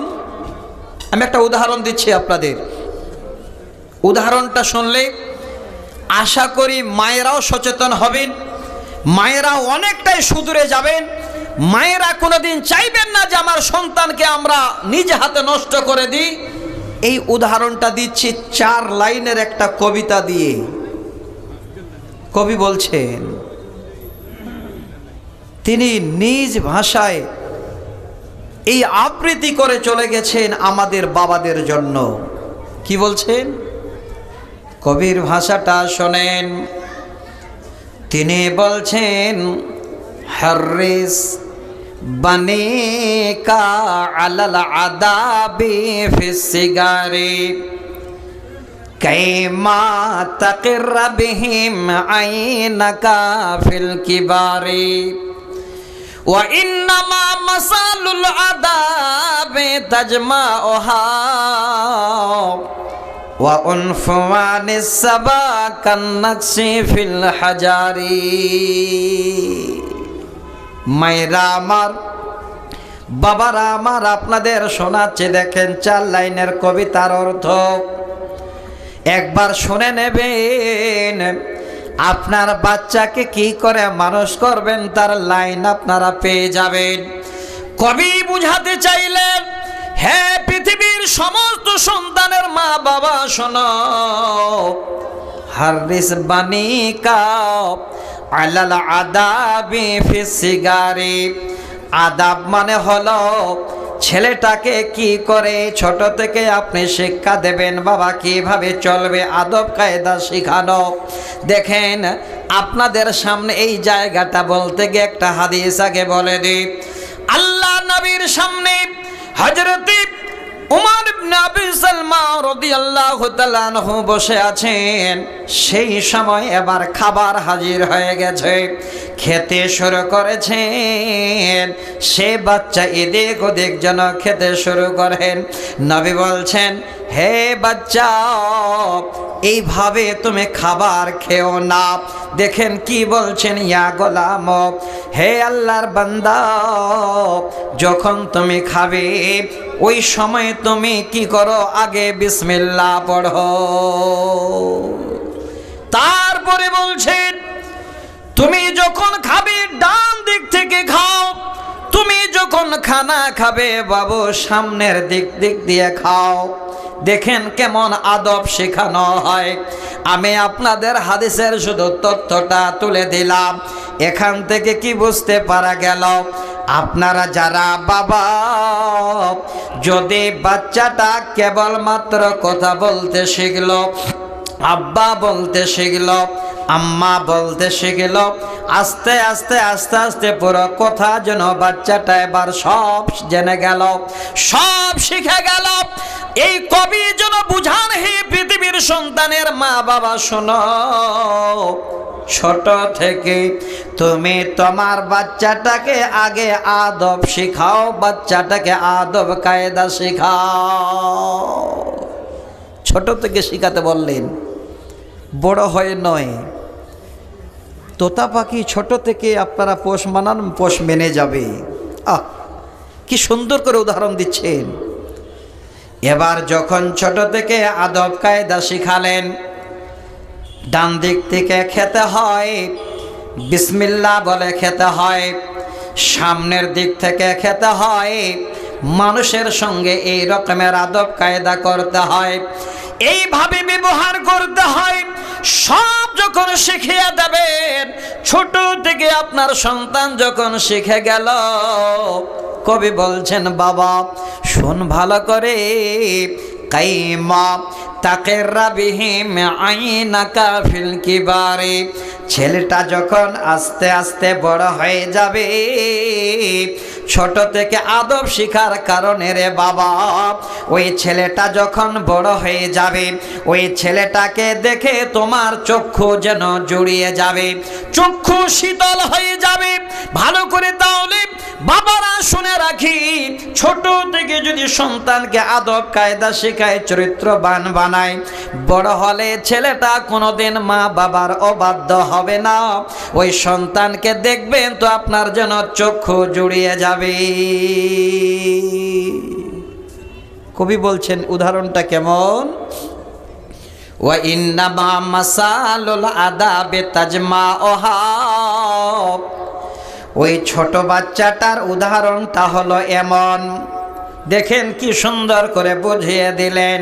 আমি একটা উদাহরণ দিচ্ছি আপনাদের। উদাহরণটা শুনলে আশা করি মায়েরাও সচেতন হবেন, মায়েরাও অনেকটাই সুদূরে যাবেন। মায়েরা কোনোদিন চাইবেন না যে আমার সন্তানকে আমরা নিজে হাতে নষ্ট করে দিই। এই উদাহরণটা দিচ্ছি 4 লাইনের একটা কবিতা দিয়ে। কবি বলছেন, তিনি নিজ ভাষায় এই আবৃত্তি করে চলে গেছেন আমাদের বাবাদের জন্য। কি বলছেন? কবির ভাষাটা শোনেন। তিনি বলছেন, হারিস বানিকা আলাল আদাবি ফিস সিগারি কাইমা তাকির বিহিম আইনাকা ফিল কিবারি ওয়া ইন্নামা মাসালুল আদাবি তাজমাউহা ওয়া উনফুয়ানিস সাবা কান্নাকসি ফিল হাজারি। মায়েরা আমার, বাবারা আমার, আপনাদের শোনাচ্ছে, দেখেন 4 লাইনের কবিতার অর্থ একবার শুনে নেবেন। আপনার বাচ্চাকে কি করে মানুষ করবেন তার লাইন আপনারা পেয়ে যাবেন। কবি বুঝাতে চাইলেন, হ্যাঁ পৃথিবীর সমস্ত সন্তানের মা বাবা শোনো, হারিস বানিকা আলাল আদাবি ফিস সিগারি। আদাব মানে হলো ছেলেটাকে কি করে ছোট থেকে আপনি শিক্ষা দেবেন, বাবা কিভাবে চলবে, আদব কায়দা শিখানো। দেখেন আপনাদের সামনে এই জায়গাটা বলতে গিয়ে একটা হাদিস আগে বলে দিই। আল্লাহ নবীর সামনে হযরত উমর ইবনে আবি সালমা রাদিয়াল্লাহু তাআলা আনহু বসে আছেন। সেই সময় এবার খাবার হাজির হয়ে গেছে, খেতে শুরু করেছেন। সে বাচ্চা এদিক ওদিক যেন খেতে শুরু করেন। নবী বলছেন, হে বাচ্চা, এইভাবে তুমি খাবার খেও না। দেখেন কি বলছেন, ইয়া গোলাম, হে আল্লাহর বান্দা, যখন তুমি খাবে ওই সময় তুমি কি করো, আগে বিসমিল্লাহ পড়ো। তারপরে বলছেন, তুমি যখন খাবে ডান দিক থেকে খাও, তুমি যখন খানা খাবে বাবু সামনের দিক দিয়ে খাও। দেখেন কেমন আদব শেখানো হয়। আমি আপনাদের হাদিসের শুধু তথ্যটা তুলে দিলাম। এখান থেকে কি বুঝতে পারা গেল, আপনারা যারা বাবা, যদি বাচ্চাটা কেবলমাত্র কথা বলতে শিখলো, আব্বা বলতে শিখলো, আম্মা বলতে শিখলো, আস্তে আস্তে আস্তে আস্তে পুরো কথা যেন বাচ্চাটা এবার সব জেনে গেল, সব শিখে গেল। এই কবি যেন বুঝান, হে পৃথিবীর সন্তানের মা বাবা শোনো, ছোট থেকে তুমি তোমার বাচ্চাটাকে আগে আদব শিখাও, বাচ্চাটাকে আদব কায়দা শিখাও। ছোট থেকে শিখাতে বললেন, বড় হয়ে নয়। তোতা পাখি ছোট থেকে আপনারা পোষ মানান, পোষ মেনে যাবে। কি সুন্দর করে উদাহরণ দিচ্ছেন। এবার যখন ছোট থেকে আদব কায়দা শিখালেন, ডান দিক থেকে খেতে হয়, বিসমিল্লাহ বলে খেতে হয়, সামনের দিক থেকে খেতে হয়, মানুষের সঙ্গে এই রকমের আদব কায়দা করতে হয়, এইভাবে ব্যবহার করতে হয়। সব যখন শিখিয়ে দেবেন, ছোট থেকে আপনার সন্তান যখন শিখে গেল, কবি বলছেন, বাবা শোন ভালো করে, কাইমা তাকেররা বিহিম আইনাকা ফিল কিবারে। ছেলেটা যখন আস্তে আস্তে বড় হয়ে যাবে, ছোট থেকে আদব শিখার কারণে রে বাবা, ওই ছেলেটা যখন বড় হয়ে যাবে, ওই ছেলেটাকে দেখে তোমার চক্ষু যেন জুড়িয়ে যাবে, চক্ষু শীতল হয়ে যাবে। ভালো করে তাহলে বাবারা শুনে রাখি, ছোট থেকে যদি সন্তানকে আদব কায়দা শেখায়, চরিত্রবান বানায়, বড় হলে ছেলেটা কোনোদিন মা বাবার অবাধ্য হবে না। ওই সন্তানকে দেখবেন তো আপনার যেন চক্ষু জুড়িয়ে যাবে। কবি বলছেন উদাহরণটা কেমন, ওয়া ইন্নামা মাসালুল আদাবে তাজমাউহা। ওই ছোট বাচ্চাটার উদাহরণটা হলো এমন। দেখেন কি সুন্দর করে বুঝিয়ে দিলেন।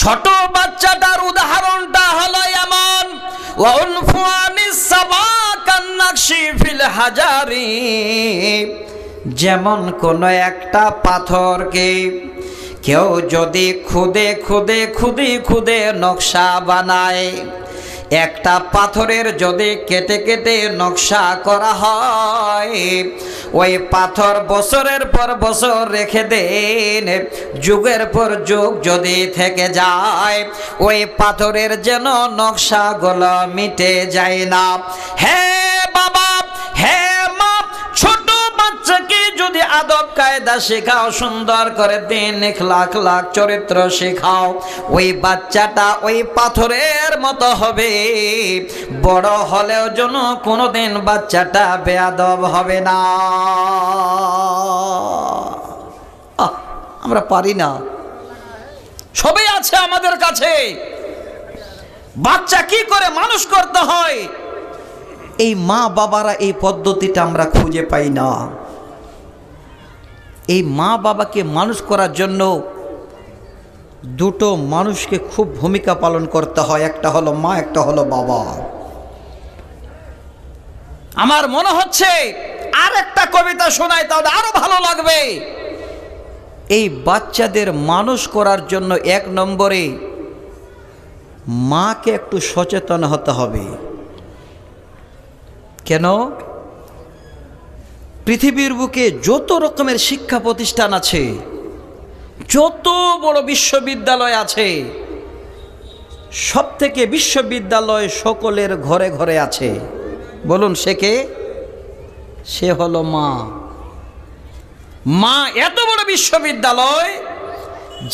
ছোট বাচ্চাটার উদাহরণটা হলো এমন, ওয়া উনফুয়ানিস সাবাকান নাকশি ফিল হাজারি। যেমন কোন একটা পাথরকে কেউ যদি খুদে খুদে খুদে খুদে নকশা বানায়, একটা পাথরের যদি কেটে কেটে নকশা করা হয়, ওই পাথর বছরের পর বছর রেখে দেন, যুগের পর যুগ যদি থেকে যায়, ওই পাথরের যেন নকশাগুলো মিটে যায় না। হে বাবা, হে মা, ছোট বাচ্চাকে যদি আদব কায়দা শেখাও, সুন্দর করে দিন লাখ চরিত্র শেখাও, ওই বাচ্চাটা ওই পাথরের মতো হবে। বড় হলেও যেন কোনোদিন বাচ্চাটা বেয়াদব হবে না। আমরা পারি না, সবই আছে আমাদের কাছে। বাচ্চা কি করে মানুষ করতে হয়, এই মা বাবারা এই পদ্ধতিটা আমরা খুঁজে পাই না। এই মা বাবাকে মানুষ করার জন্য দুটো মানুষকে খুব ভূমিকা পালন করতে হয়, একটা হলো মা, একটা হলো বাবা। আমার মনে হচ্ছে আর একটা কবিতা শোনাই তাহলে আরো ভালো লাগবে। এই বাচ্চাদের মানুষ করার জন্য 1 নম্বরে মাকে একটু সচেতন হতে হবে। কেন? পৃথিবীর বুকে যত রকমের শিক্ষা প্রতিষ্ঠান আছে, যত বড় বিশ্ববিদ্যালয় আছে, সবথেকে বিশ্ববিদ্যালয় সকলের ঘরে ঘরে আছে। বলুন সে কে? সে হলো মা। মা এত বড় বিশ্ববিদ্যালয়,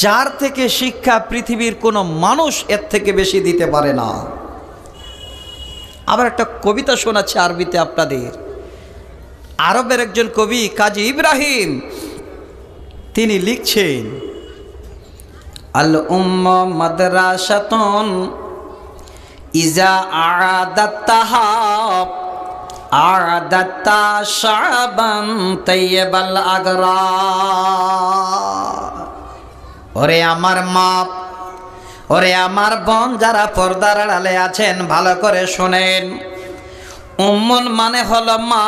যার থেকে শিক্ষা পৃথিবীর কোনো মানুষ এর থেকে বেশি দিতে পারে না। আবার একটা কবিতা শোনাচ্ছে আরবিতে আপনাদের। আরবের একজন কবি কাজী ইব্রাহিম, তিনি লিখছেন, আল উম্মা মাদ্রাসাতুন ইজা আ'দাতাহা আ'দাতা শাবান তাইয়্যিবাল আগরা। ওরে আমার মা, ওরে আমার বোন, যারা পর্দার আড়ালে আছেন ভালো করে শুনেন। উম্মুন মানে হলো মা।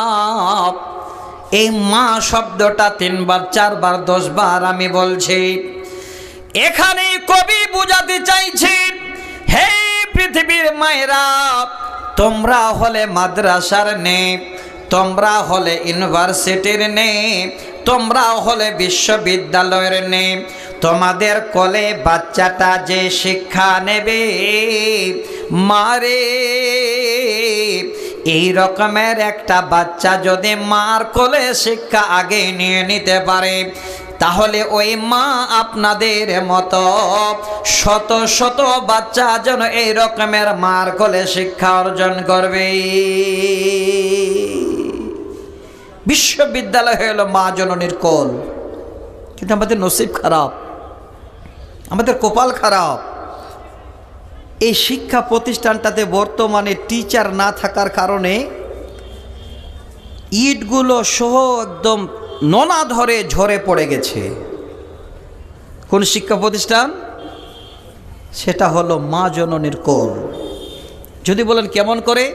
এই মা শব্দটা 3 বার 4 বার 10 বার আমি বলছি। এখানে কবি বুঝাতে চাইছি, হে পৃথিবীর মায়েরা, তোমরা হলে মাদ্রাসার নে, তোমরা হলে ইউনিভার্সিটির নে, তোমরা হলে বিশ্ববিদ্যালয়ের নে। তোমাদের কোলে বাচ্চাটা যে শিক্ষা নেবে, মারে এই রকমের একটা বাচ্চা যদি মার কোলে শিক্ষা আগে নিয়ে নিতে পারে, তাহলে ওই মা আপনাদের মতো শত শত বাচ্চা যেন এই রকমের মার কোলে শিক্ষা অর্জন করবে। বিশ্ববিদ্যালয় হলো মা জননীর কোল। কিন্তু আমাদের নসিব খারাপ, আমাদের কপাল খারাপ। এই শিক্ষা প্রতিষ্ঠানটাতে বর্তমানে টিচার না থাকার কারণে ইটগুলো সহ একদম নোনা ধরে ঝরে পড়ে গেছে। কোন শিক্ষা প্রতিষ্ঠান? সেটা হলো মা জননীর কোল। যদি বলেন কেমন করে,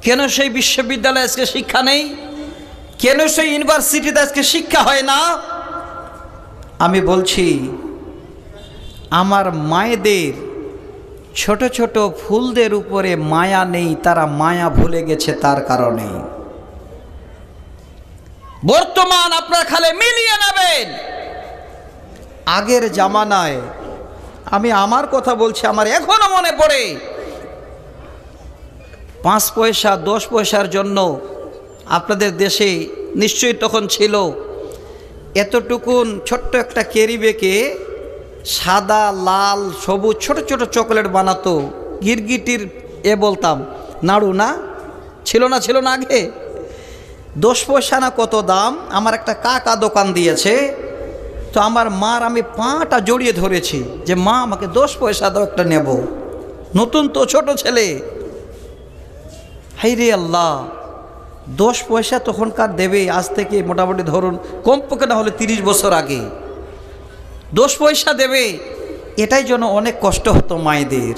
কেন সেই বিশ্ববিদ্যালয়ে আজকে শিক্ষা নেই, কেন সেই ইউনিভার্সিটিতে আজকে শিক্ষা হয় না? আমি বলছি, আমার মায়েদের ছোট ছোট ফুলদের উপরে মায়া নেই, তারা মায়া ভুলে গেছে তার কারণে। বর্তমান আপনার খালে মিলিয়ে নেবেন, আগের জামানায়, আমি আমার কথা বলছি, আমার এখনো মনে পড়ে 5 পয়সা 10 পয়সার জন্য আপনাদের দেশে নিশ্চয়ই তখন ছিল, এতটুকুন ছোট্ট একটা ক্যারি ব্যাগে সাদা লাল সবুজ ছোট ছোট চকলেট বানাতো। গিরগিটির বলতাম, নাড়ু না ছিল না, ছিল না আগে 10 পয়সা না কত দাম। আমার একটা কাকা দোকান দিয়েছে, তো আমার মার আমি পাটা জড়িয়ে ধরেছি যে মা আমাকে 10 পয়সা দাও, একটা নেব। নতুন তো, ছোট ছেলে। হাই রে আল্লাহ, 10 পয়সা তখনকার দেবে, আজ থেকে মোটামুটি ধরুন কমপক্ষে না হলে 30 বছর আগে 10 পয়সা দেবে। এটাই জন্য অনেক কষ্ট হতো মায়েদের।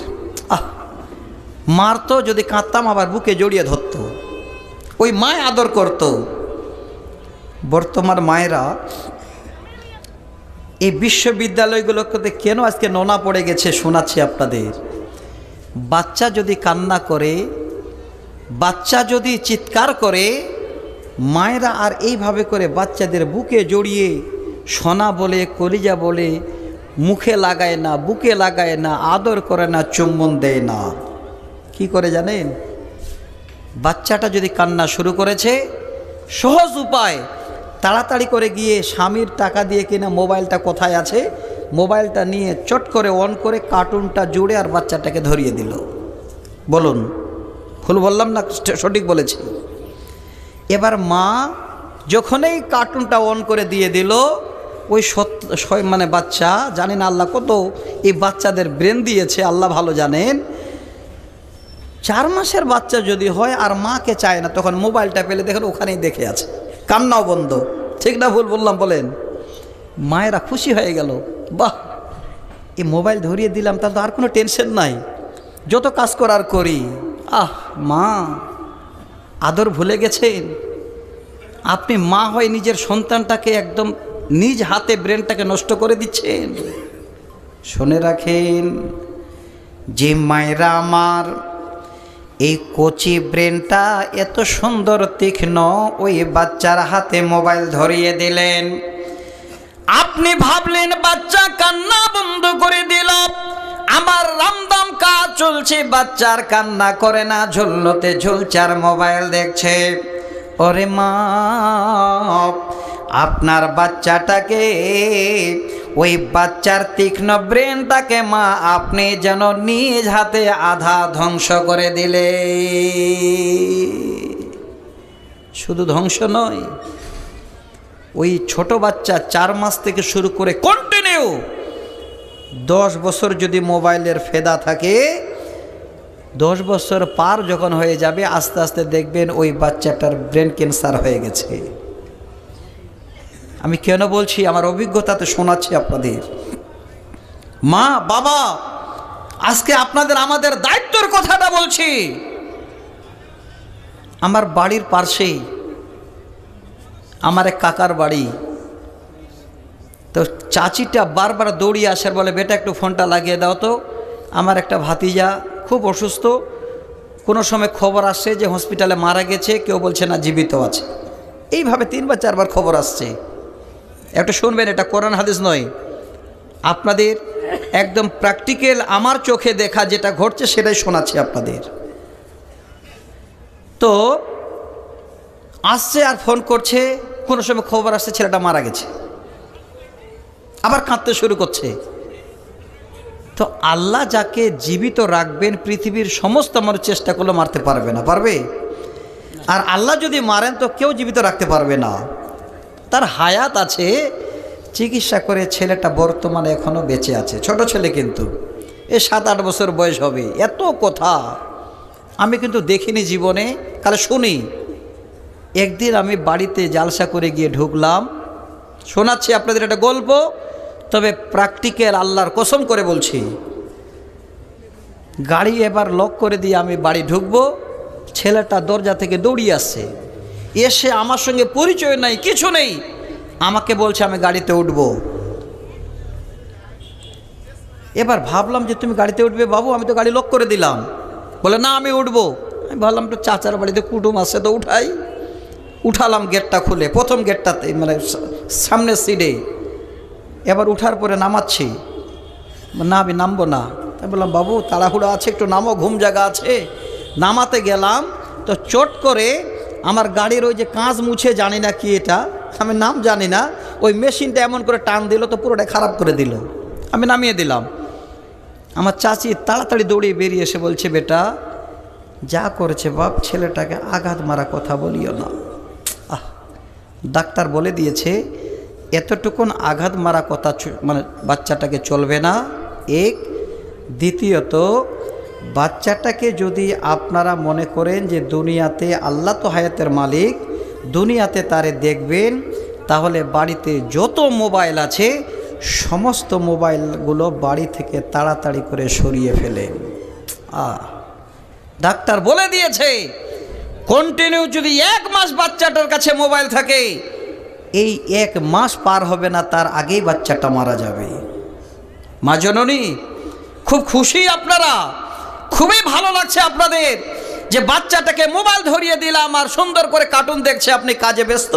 মারতো, যদি কাঁদতাম আবার বুকে জড়িয়ে ধরতো, ওই মায় আদর করত। বর্তমান মায়েরা এই বিশ্ববিদ্যালয়গুলোতে কেন আজকে নোনা পড়ে গেছে শোনাচ্ছি আপনাদের। বাচ্চা যদি কান্না করে, বাচ্চা যদি চিৎকার করে, মায়েরা আর এইভাবে করে বাচ্চাদের বুকে জড়িয়ে সোনা বলে, কলিজা বলে মুখে লাগায় না, বুকে লাগায় না, আদর করে না, চুম্বন দেয় না। কি করে জানেন? বাচ্চাটা যদি কান্না শুরু করেছে, সহজ উপায়, তাড়াতাড়ি করে গিয়ে স্বামীর টাকা দিয়ে কিনা মোবাইলটা কোথায় আছে, মোবাইলটা নিয়ে চট করে অন করে কার্টুনটা জুড়ে আর বাচ্চাটাকে ধরিয়ে দিল। বলুন ভুল বললাম না, সঠিক বলেছি? এবার মা যখনই কার্টুনটা অন করে দিয়ে দিল, ওই মানে বাচ্চা, জানেন আল্লাহ কত এই বাচ্চাদের ব্রেন দিয়েছে, আল্লাহ ভালো জানেন। 4 মাসের বাচ্চা যদি হয় আর মাকে চায় না, তখন মোবাইলটা পেলে দেখেন ওখানেই দেখে আছে, কান্নাও বন্ধ। ঠিক না ভুল বললাম বলেন? মায়েরা খুশি হয়ে গেল, বাহ, এই মোবাইল ধরিয়ে দিলাম, তাহলে তো আর কোনো টেনশন নাই, যত কাজ করার করি। মা আদর ভুলে গেছেন। আপনি মা হয়ে নিজের সন্তানটাকে একদম নিজ হাতে ব্রেনটাকে নষ্ট করে দিচ্ছেন। শুনে রাখেন, যে মায়েরা আমার এই কচি ব্রেনটা এত সুন্দর তীক্ষ্ণ ওই বাচ্চার হাতে মোবাইল ধরিয়ে দিলেন, আপনি ভাবলেন বাচ্চা কান্না বন্ধ করে দিল, আমার রামদাম কাজ চলছে, বাচ্চার কান্না করে না, ঝুলতে ঝুলচার মোবাইল দেখছে। ওরে মা, আপনার বাচ্চাটাকে, ওই বাচ্চার তীক্ষ্ণ ব্রেনটাকে মা আপনি যেন নিজ হাতে আধা ধ্বংস করে দিলে। শুধু ধ্বংস নয়, ওই ছোট বাচ্চা 4 মাস থেকে শুরু করে কন্টিনিউ 10 বছর যদি মোবাইলের ফেদা থাকে, 10 বছর পার যখন হয়ে যাবে আস্তে আস্তে দেখবেন ওই বাচ্চাটার ব্রেন ক্যান্সার হয়ে গেছে। আমি কেন বলছি, আমার অভিজ্ঞতাতে শোনাচ্ছি আপনাদের। মা বাবা, আজকে আপনাদের আমাদের দায়িত্বের কথাটা বলছি। আমার বাড়ির পাশেই আমার এক কাকার বাড়ি, তো চাচিটা বারবার দৌড়িয়ে আসার বলে, বেটা একটু ফোনটা লাগিয়ে দাও তো, আমার একটা ভাতিজা খুব অসুস্থ, কোনো সময় খবর আসছে যে হসপিটালে মারা গেছে, কেউ বলছে না জীবিত আছে। এইভাবে 3 বা 4 বার খবর আসছে। একটু শুনবেন, এটা কোরআন হাদিস নয়, আপনাদের একদম প্র্যাকটিক্যাল আমার চোখে দেখা যেটা ঘটছে সেটাই শোনাচ্ছি আপনাদের। তো আসছে আর ফোন করছে, কোনো সময় খবর আসছে ছেলেটা মারা গেছে, আবার কাঁদতে শুরু করছে। তো আল্লাহ যাকে জীবিত রাখবেন পৃথিবীর সমস্ত মানুষ চেষ্টা করলে মারতে পারবে না, পারবে? আর আল্লাহ যদি মারেন তো কেউ জীবিত রাখতে পারবে না। তার হায়াত আছে, চিকিৎসা করে ছেলেটা বর্তমানে এখনও বেঁচে আছে, ছোট ছেলে কিন্তু, 7-8 বছর বয়স হবে। এত কথা আমি কিন্তু দেখিনি জীবনে, কালে শুনি। একদিন আমি বাড়িতে জালসা করে গিয়ে ঢুকলাম, শোনাচ্ছি আপনাদের একটা গল্প, তবে প্র্যাকটিক্যাল, আল্লাহর কসম করে বলছি। গাড়ি এবার লক করে দিয়ে আমি বাড়ি ঢুকবো, ছেলেটা দরজা থেকে দৌড়িয়ে আসছে, এসে আমার সঙ্গে পরিচয় নাই, কিছু নেই, আমাকে বলছে আমি গাড়িতে উঠব। এবার ভাবলাম যে তুমি গাড়িতে উঠবে বাবু, আমি তো গাড়ি লক করে দিলাম। বলে না আমি উঠবো। আমি ভাবলাম তো চাচার বাড়িতে কুটুম আছে তো উঠাই, উঠালাম গেটটা খুলে, প্রথম গেটটাতে মানে সামনের সিটে। এবার উঠার পরে নামাচ্ছি, না আমি নামবো না। আমি বললাম বাবু তাড়াহুড়ো আছে, একটু নামো, ঘুম জায়গা আছে। নামাতে গেলাম তো চট করে আমার গাড়ির ওই যে কাঁচ মুছে, জানি না কি এটা, আমি নাম জানি না, ওই মেশিনটা এমন করে টান দিল তো পুরোটা খারাপ করে দিল। আমি নামিয়ে দিলাম। আমার চাচি তাড়াতাড়ি দৌড়িয়ে বেরিয়ে এসে বলছে, বেটা যা করেছে বাপ, ছেলেটাকে আঘাত মারা কথা বলিও না। ডাক্তার বলে দিয়েছে এতটুকুন আঘাত মারা কথা মানে বাচ্চাটাকে চলবে না। এক, দ্বিতীয়ত বাচ্চাটাকে যদি আপনারা মনে করেন যে দুনিয়াতে আল্লাহ তো হায়াতের মালিক, দুনিয়াতে তারে দেখবেন, তাহলে বাড়িতে যত মোবাইল আছে সমস্ত মোবাইলগুলো বাড়ি থেকে তাড়াতাড়ি করে সরিয়ে ফেলেন। ডাক্তার বলে দিয়েছে কন্টিনিউ যদি 1 মাস বাচ্চাটার কাছে মোবাইল থাকে, এই 1 মাস পার হবে না তার আগেই বাচ্চাটা মারা যাবে। মা জননী খুব খুশি আপনারা, খুবই ভালো লাগছে আপনাদের যে বাচ্চাটাকে মোবাইল ধরিয়ে দিলাম আর সুন্দর করে কার্টুন দেখছে, আপনি কাজে ব্যস্ত।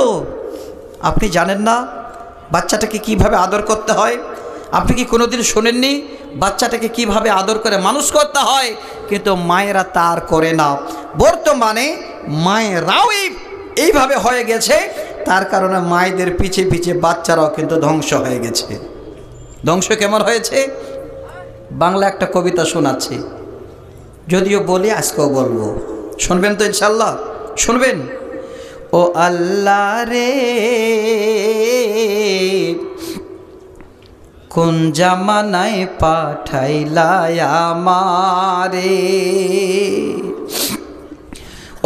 আপনি জানেন না বাচ্চাটাকে কিভাবে আদর করতে হয়? আপনি কি কোনোদিন শোনেননি বাচ্চাটাকে কিভাবে আদর করে মানুষ করতে হয়? কিন্তু মায়েরা তা আর করে না। বর্তমানে মায়েরাও এইভাবে হয়ে গেছে, তার কারণে মায়েদের পিছে পিছে বাচ্চারাও কিন্তু ধ্বংস হয়ে গেছে। ধ্বংস কেমন হয়েছে? বাংলা একটা কবিতা শোনাচ্ছি, যদিও বলি আজকেও বলবো, শুনবেন তো ইনশাল্লাহ? শুনবেন? ও আল্লাহ রে কোন জামানায় পাঠাইলা আমারে,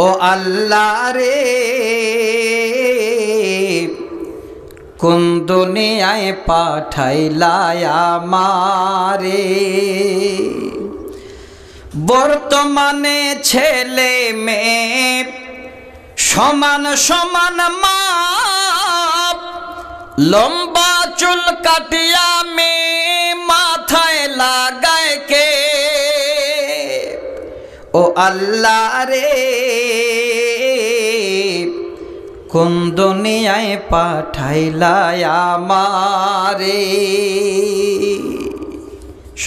ও আল্লাহ রে কোন দুনিয়ায় পাঠাইলা আমারে। বর্তমানে ছেলে মেয়ে সমান সমান মাপ, লম্বা কাটিয়া মে মাথায় লাগায় কে, ও আল্লাহ রে কোন দুনিয়ায় পাঠাইলা আমারে।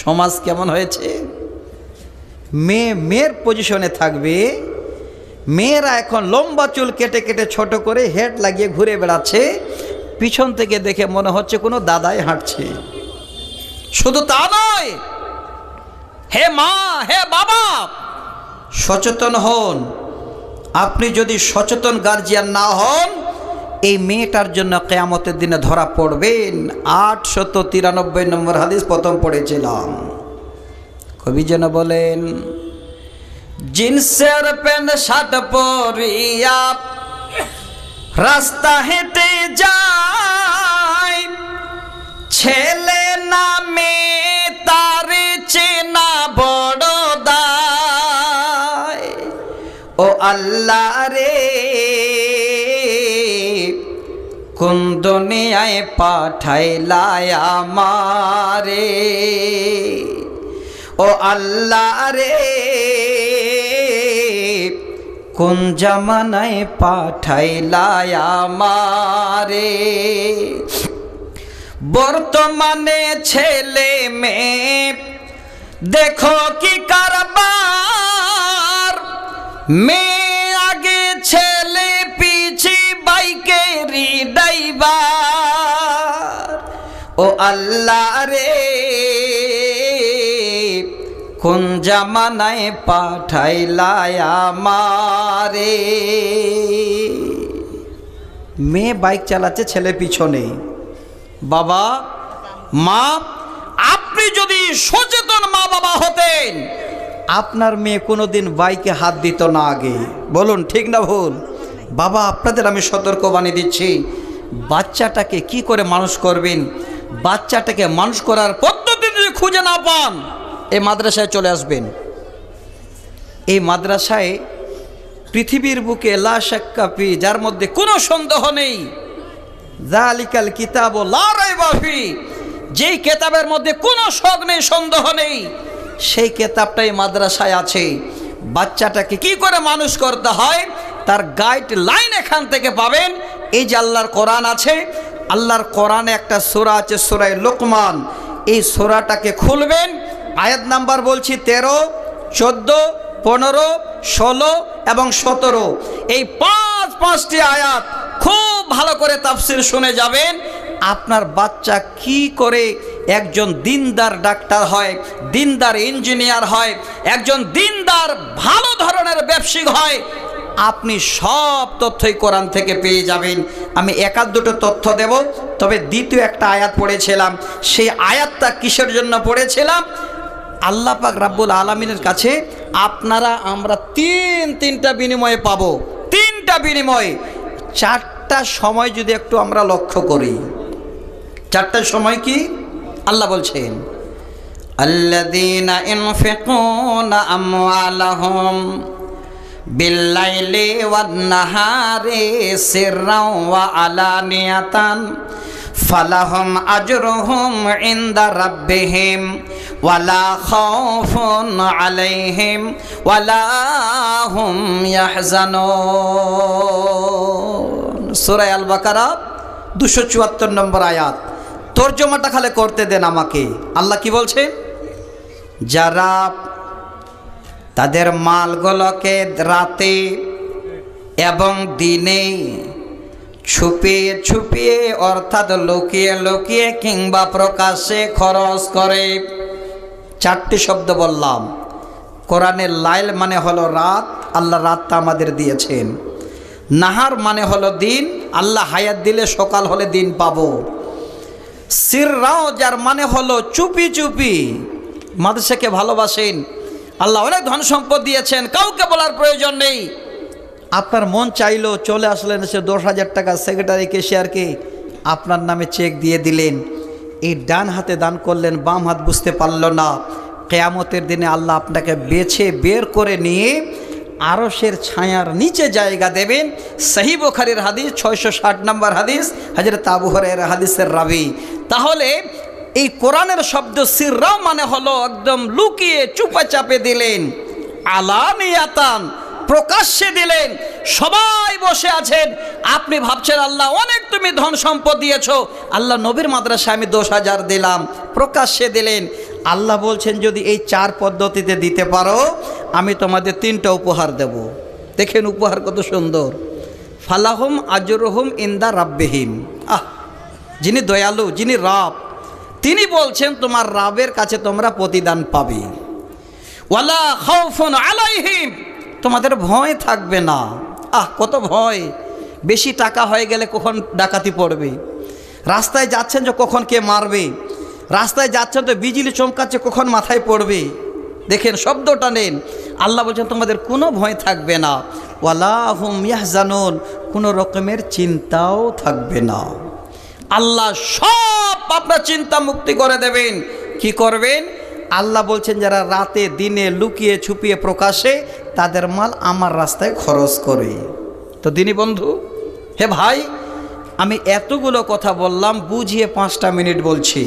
সমাজ কেমন হয়েছে? মেয়ের পজিশনে থাকবে, মেয়েরা এখন লম্বা চুল কেটে কেটে ছোট করে হেড লাগিয়ে ঘুরে বেড়াচ্ছে, পিছন থেকে দেখে মনে হচ্ছে কোনো দাদাই হাঁটছে। শুধু তা নয়, হে মা হে বাবা সচেতন হন। আপনি যদি সচেতন গার্জিয়ান না হন, এই মেয়েটার জন্য কিয়ামতের দিনে ধরা পড়বেন। 893 নম্বর হাদিস প্রথম পড়েছিলাম। কবি যেন বলেন, জিন্সের প্যান্ট শার্ট পরিয়া রাস্তা হেঁটে যায়, ছেলে না মেয়ে তার চেনা বড় দায়। ও আল্লাহ রে কোন দুনিয়ায় পাঠাইলা আমারে, ও আল্লাহ রে কোন জামানায় পাঠাইলা আমারে। বর্তমানে ছেলে মেয়ে দেখো কি কারবার, মেয়ে আগে ছেলে পিছে বাইকেরই ড্রাইভার। ও আল্লাহ রে কোন জামানায় পাঠাইলা আমারে। মেয়ে বাইক চালাচ্ছে, ছেলে পিছনে। বাবা মা, আপনি যদি সচেতন মা বাবা হতেন, আপনার মেয়ে কোনোদিন বাইকে হাত দিত না আগে। বলুন ঠিক না ভুল? বাবা আপনাদের আমি সতর্কবাণী দিচ্ছি, বাচ্চাটাকে কি করে মানুষ করবেন, বাচ্চাটাকে মানুষ করার পদ্ধতি যদি খুঁজে না পান, এই মাদ্রাসায় চলে আসবেন। এই মাদ্রাসায় পৃথিবীর বুকে লা শাক্কা ফি, যার মধ্যে কোনো সন্দেহ নেই, যালিকাল কিতাব লা রাইবা ফি, যেই কিতাবের মধ্যে কোনো শক নেই, সন্দেহ নেই, সেই কিতাবটাই মাদ্রাসায় আছে। বাচ্চাটাকে কি করে মানুষ করতে হয় তার গাইডলাইন এখান থেকে পাবেন। এই যে আল্লাহর কোরআন আছে, আল্লাহর কোরআনে একটা সূরা আছে, সূরা লোকমান। এই সূরাটাকে খুলবেন, আয়াত নাম্বার বলছি 13, 14, 15, 16 এবং 17। এই পাঁচটি আয়াত খুব ভালো করে তাফসীর শুনে যাবেন। আপনার বাচ্চা কি করে একজন দিনদার ডাক্তার হয়, দিনদার ইঞ্জিনিয়ার হয়, একজন দিনদার ভালো ধরনের ব্যবসায়িক হয়, আপনি সব তথ্যই কোরআন থেকে পেয়ে যাবেন। আমি একাধ দুটো তথ্য দেব, তবে দ্বিতীয় একটা আয়াত পড়েছিলাম, সেই আয়াতটা কিসের জন্য পড়েছিলাম? আল্লাহ পাক রাব্বুল আলামিনের কাছে আপনারা আমরা তিনটা বিনিময়ে পাবো। তিনটা বিনিময়, চারটা সময় যদি একটু আমরা লক্ষ্য করি। চারটা সময় কি? আল্লাহ বলছেন, আল্লাযীনা ইনফিকুনা আমওয়ালাহুম বিল্লাইলি ওয়ান নাহারি সিররাও ওয়া আলানিয়াতান ফালাহুম আজরুহুম ইনদা রাব্বিহিম ওয়ালা খাউফুন আলাইহিম ওয়ালা হুম ইয়াহজানুন। সূরা আল বাকারা 274 নম্বর আয়াত। তরজমাটা খালি করতে দেন আমাকে। আল্লাহ কি বলছেন? যারা তাদের মালগুলোকে রাতে এবং দিনে ছুপিয়ে ছুপিয়ে অর্থাৎ লুকিয়ে লুকিয়ে কিংবা প্রকাশ্যে খরচ করে। চারটি শব্দ বললাম। কোরআনের লাইল মানে হলো রাত, আল্লাহ রাতটা আমাদের দিয়েছেন। নাহার মানে হলো দিন, আল্লাহ হায়াত দিলে সকাল হলে দিন পাবো। সিররাও যার মানে হলো চুপি চুপি। মাদ্রাসাকে ভালোবাসেন, আল্লাহ অনেক ধন সম্পদ দিয়েছেন, কাউকে বলার প্রয়োজন নেই। আপনার মন চাইলো চলে আসলেন, সে 10,000 টাকা সেক্রেটারি ক্যাশিয়ারকে আপনার নামে চেক দিয়ে দিলেন। এই ডান হাতে দান করলেন, বাম হাত বুঝতে পারল না। কিয়ামতের দিনে আল্লাহ আপনাকে বেছে বের করে নিয়ে আরশের ছায়ার নিচে জায়গা দেবেন। সহিহ বুখারীর হাদিস 660 নম্বর হাদিস, হযরত আবু হুরায়রা হাদিসের রাবী। তাহলে এই কোরআনের শব্দ সিররা মানে হলো একদম লুকিয়ে চুপা চাপে দিলেন, আলানিয়াতান প্রকাশ্যে দিলেন। সবাই বসে আছেন, আপনি ভাবছেন আল্লাহ অনেক তুমি ধন সম্পদ দিয়েছো, আল্লাহ নবীর মাদ্রাসায় আমি 10,000 দিলাম, প্রকাশ্যে দিলেন। আল্লাহ বলছেন যদি এই 4 পদ্ধতিতে দিতে পারো আমি তোমাদের 3টা উপহার দেব। দেখেন উপহার কত সুন্দর, ফালাহুম আজরুহুম ইনদা রাব্বিহিম। যিনি দয়ালু, যিনি রব, তিনি বলছেন তোমার রবের কাছে তোমরা প্রতিদান পাবে। ওয়ালা খাউফুন আলাইহিম, তোমাদের ভয় থাকবে না। কত ভয়, বেশি টাকা হয়ে গেলে কখন ডাকাতি পড়বে, রাস্তায় যাচ্ছেন যে কখন কে মারবে, রাস্তায় যাচ্ছেন তো বিজলি চমকাচ্ছে কখন মাথায় পড়বে। দেখেন শব্দটা নেন, আল্লাহ বলছেন তোমাদের কোনো ভয় থাকবে না। ওয়ালা হুম ইয়াহজানুন, কোনো রকমের চিন্তাও থাকবে না। আল্লাহ সব আপনার চিন্তা মুক্তি করে দেবেন। কি করবেন? আল্লাহ বলছেন যারা রাতে দিনে লুকিয়ে ছুপিয়ে প্রকাশে তাদের মাল আমার রাস্তায় খরচ করে। তো দিনী বন্ধু, হে ভাই, আমি এতগুলো কথা বললাম, বুঝিয়ে 5টা মিনিট বলছি।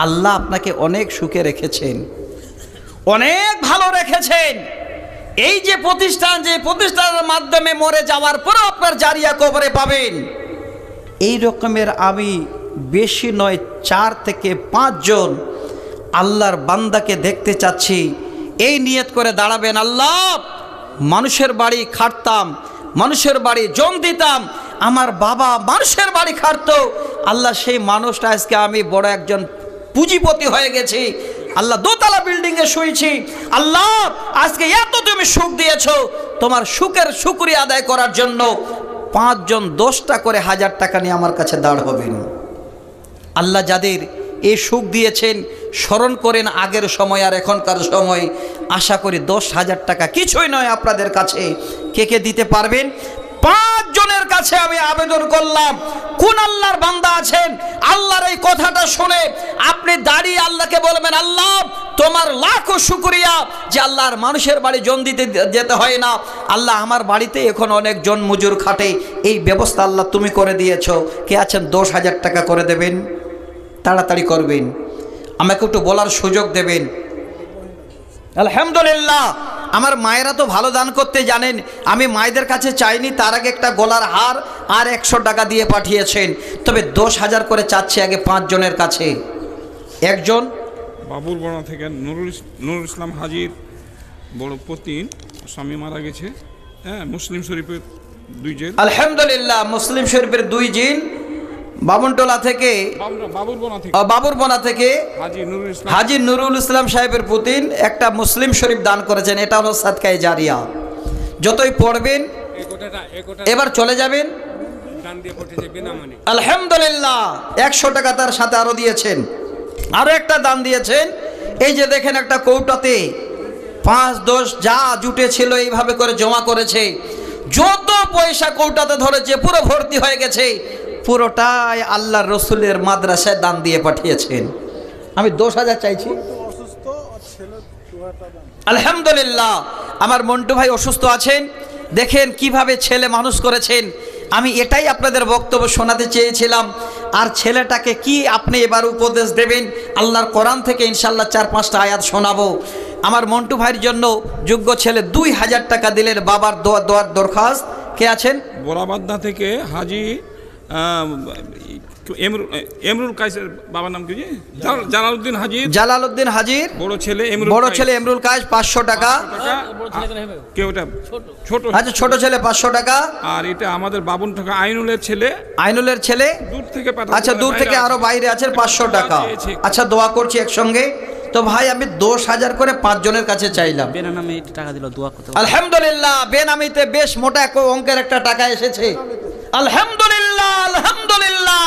আল্লাহ আপনাকে অনেক সুখে রেখেছেন, অনেক ভালো রেখেছেন। এই যে প্রতিষ্ঠান, যে প্রতিষ্ঠানের মাধ্যমে মরে যাওয়ার পরেও আপনার জারিয়া কবরে পাবেন, এই রকমের আমি বেশি নয় 4 থেকে 5 জন আল্লাহর বান্দাকে দেখতে চাচ্ছি। এই নিয়ত করে দাঁড়াবেন, আল্লাহ মানুষের বাড়ি খাটতাম, মানুষের বাড়ি জম দিতাম, আমার বাবা মানুষের বাড়ি খাটতো, আল্লাহ সেই মানুষটা আজকে আমি বড় একজন পুঁজিপতি হয়ে গেছি, আল্লাহ 2তলা বিল্ডিংয়ে শুয়েছি, আল্লাহ আজকে এত তুমি সুখ দিয়েছো, তোমার সুখের শুকরিয়া আদায় করার জন্য 5 জন 10টা করে 1000 টাকা নিয়ে আমার কাছে দাঁড় হবেন। আল্লাহ যাদের এই সুখ দিয়েছেন স্মরণ করেন আগের সময় আর এখনকার সময়। আশা করি 10,000 টাকা কিছুই নয় আপনাদের কাছে। কে কে দিতে পারবেন? 5 জনের কাছে আমি আবেদন করলাম। কোন আল্লাহর বান্দা আছেন আল্লাহর এই কথাটা শুনে আপনি দাঁড়িয়ে আল্লাহকে বলবেন, আল্লাহ তোমার লাখো শুকরিয়া যে আল্লাহর মানুষের বাড়ি জন দিতে যেতে হয় না, আল্লাহ আমার বাড়িতে এখন অনেক জন মজুর খাটে, এই ব্যবস্থা আল্লাহ তুমি করে দিয়েছো। কে আছেন 10,000 টাকা করে দেবেন? তাড়াতাড়ি করবেন, আমাকে একটু বলার সুযোগ দেবেন। আলহামদুলিল্লাহ, আমার মায়েরা তো ভালো দান করতে জানেন, আমি মায়েদের কাছে চাইনি, তার আগে একটা গলার হার আর 100 টাকা দিয়ে পাঠিয়েছেন। তবে 10,000 করে চাচ্ছি আগে 5 জনের কাছে। একজন বাবুরবনা থেকে নুরুল ইসলাম হাজির, বড় পতিন, স্বামী মারা গেছে। হ্যাঁ, মুসলিম শরীফের 2 জিন। আলহামদুলিল্লাহ, মুসলিম শরীফের 2 জিন। বামুনটোলা থেকে, বাবুরবনা থেকে হাজি নুরুল ইসলাম সাহেবের পুতিন একটা মুসলিম শরীফ দান করেছেন। এটা হলো সাদকায়ে জারিয়া। যতই পড়বেন এবার চলে যাবেন। আলহামদুলিল্লাহ, 100 টাকা তার সাথে আরো দিয়েছেন, আরো একটা দান দিয়েছেন। এই যে দেখেন একটা কৌটাতে 5-10 যা জুটে ছিল এইভাবে করে জমা করেছে। যত পয়সা কৌটাতে ধরেছে পুরো ভর্তি হয়ে গেছে, পুরোটাই আল্লাহর রসুলের মাদ্রাসায় দান দিয়ে পাঠিয়েছেন। আমি 10,000 চাইছি। আলহামদুলিল্লাহ, আমার মন্টু ভাই অসুস্থ আছেন, দেখেন কিভাবে ছেলে মানুষ করেছেন। আমি এটাই আপনাদের বক্তব্য শোনাতে চেয়েছিলাম। আর ছেলেটাকে কি আপনি এবার উপদেশ দেবেন? আল্লাহর কোরআন থেকে ইনশাল্লাহ 4-5টা আয়াত শোনাবো। আমার মন্টু ভাইয়ের জন্য যোগ্য ছেলে 2,000 টাকা দিলেন, বাবার দোয়ার দরখাস্ত। কে আছেন? বোরাবাদা থেকে হাজি এমরুল কায়েসের বাবার নাম কি? জালালউদ্দিন হাজির। জালালউদ্দিন হাজির বড় ছেলে এমরুল কায়েস 500 টাকা। কে ওটা? ছোট। আচ্ছা, ছোট ছেলে 500 টাকা। আর এটা আমাদের বাবুন টাকা আইনুলের ছেলে। দূর থেকে, আচ্ছা দূর থেকে আরো বাইরে আছেন 500 টাকা। আচ্ছা, দোয়া করছি একসঙ্গে। তো ভাই আমি 10,000 করে 5 জনের কাছে চাইলাম। বেনামে টাকা দিল, দোয়া করতে। আলহামদুলিল্লাহ, বেনামিতে বেশ মোটা অঙ্কের একটা টাকা এসেছে। আলহামদুলিল্লাহ, আলহামদুলিল্লাহ।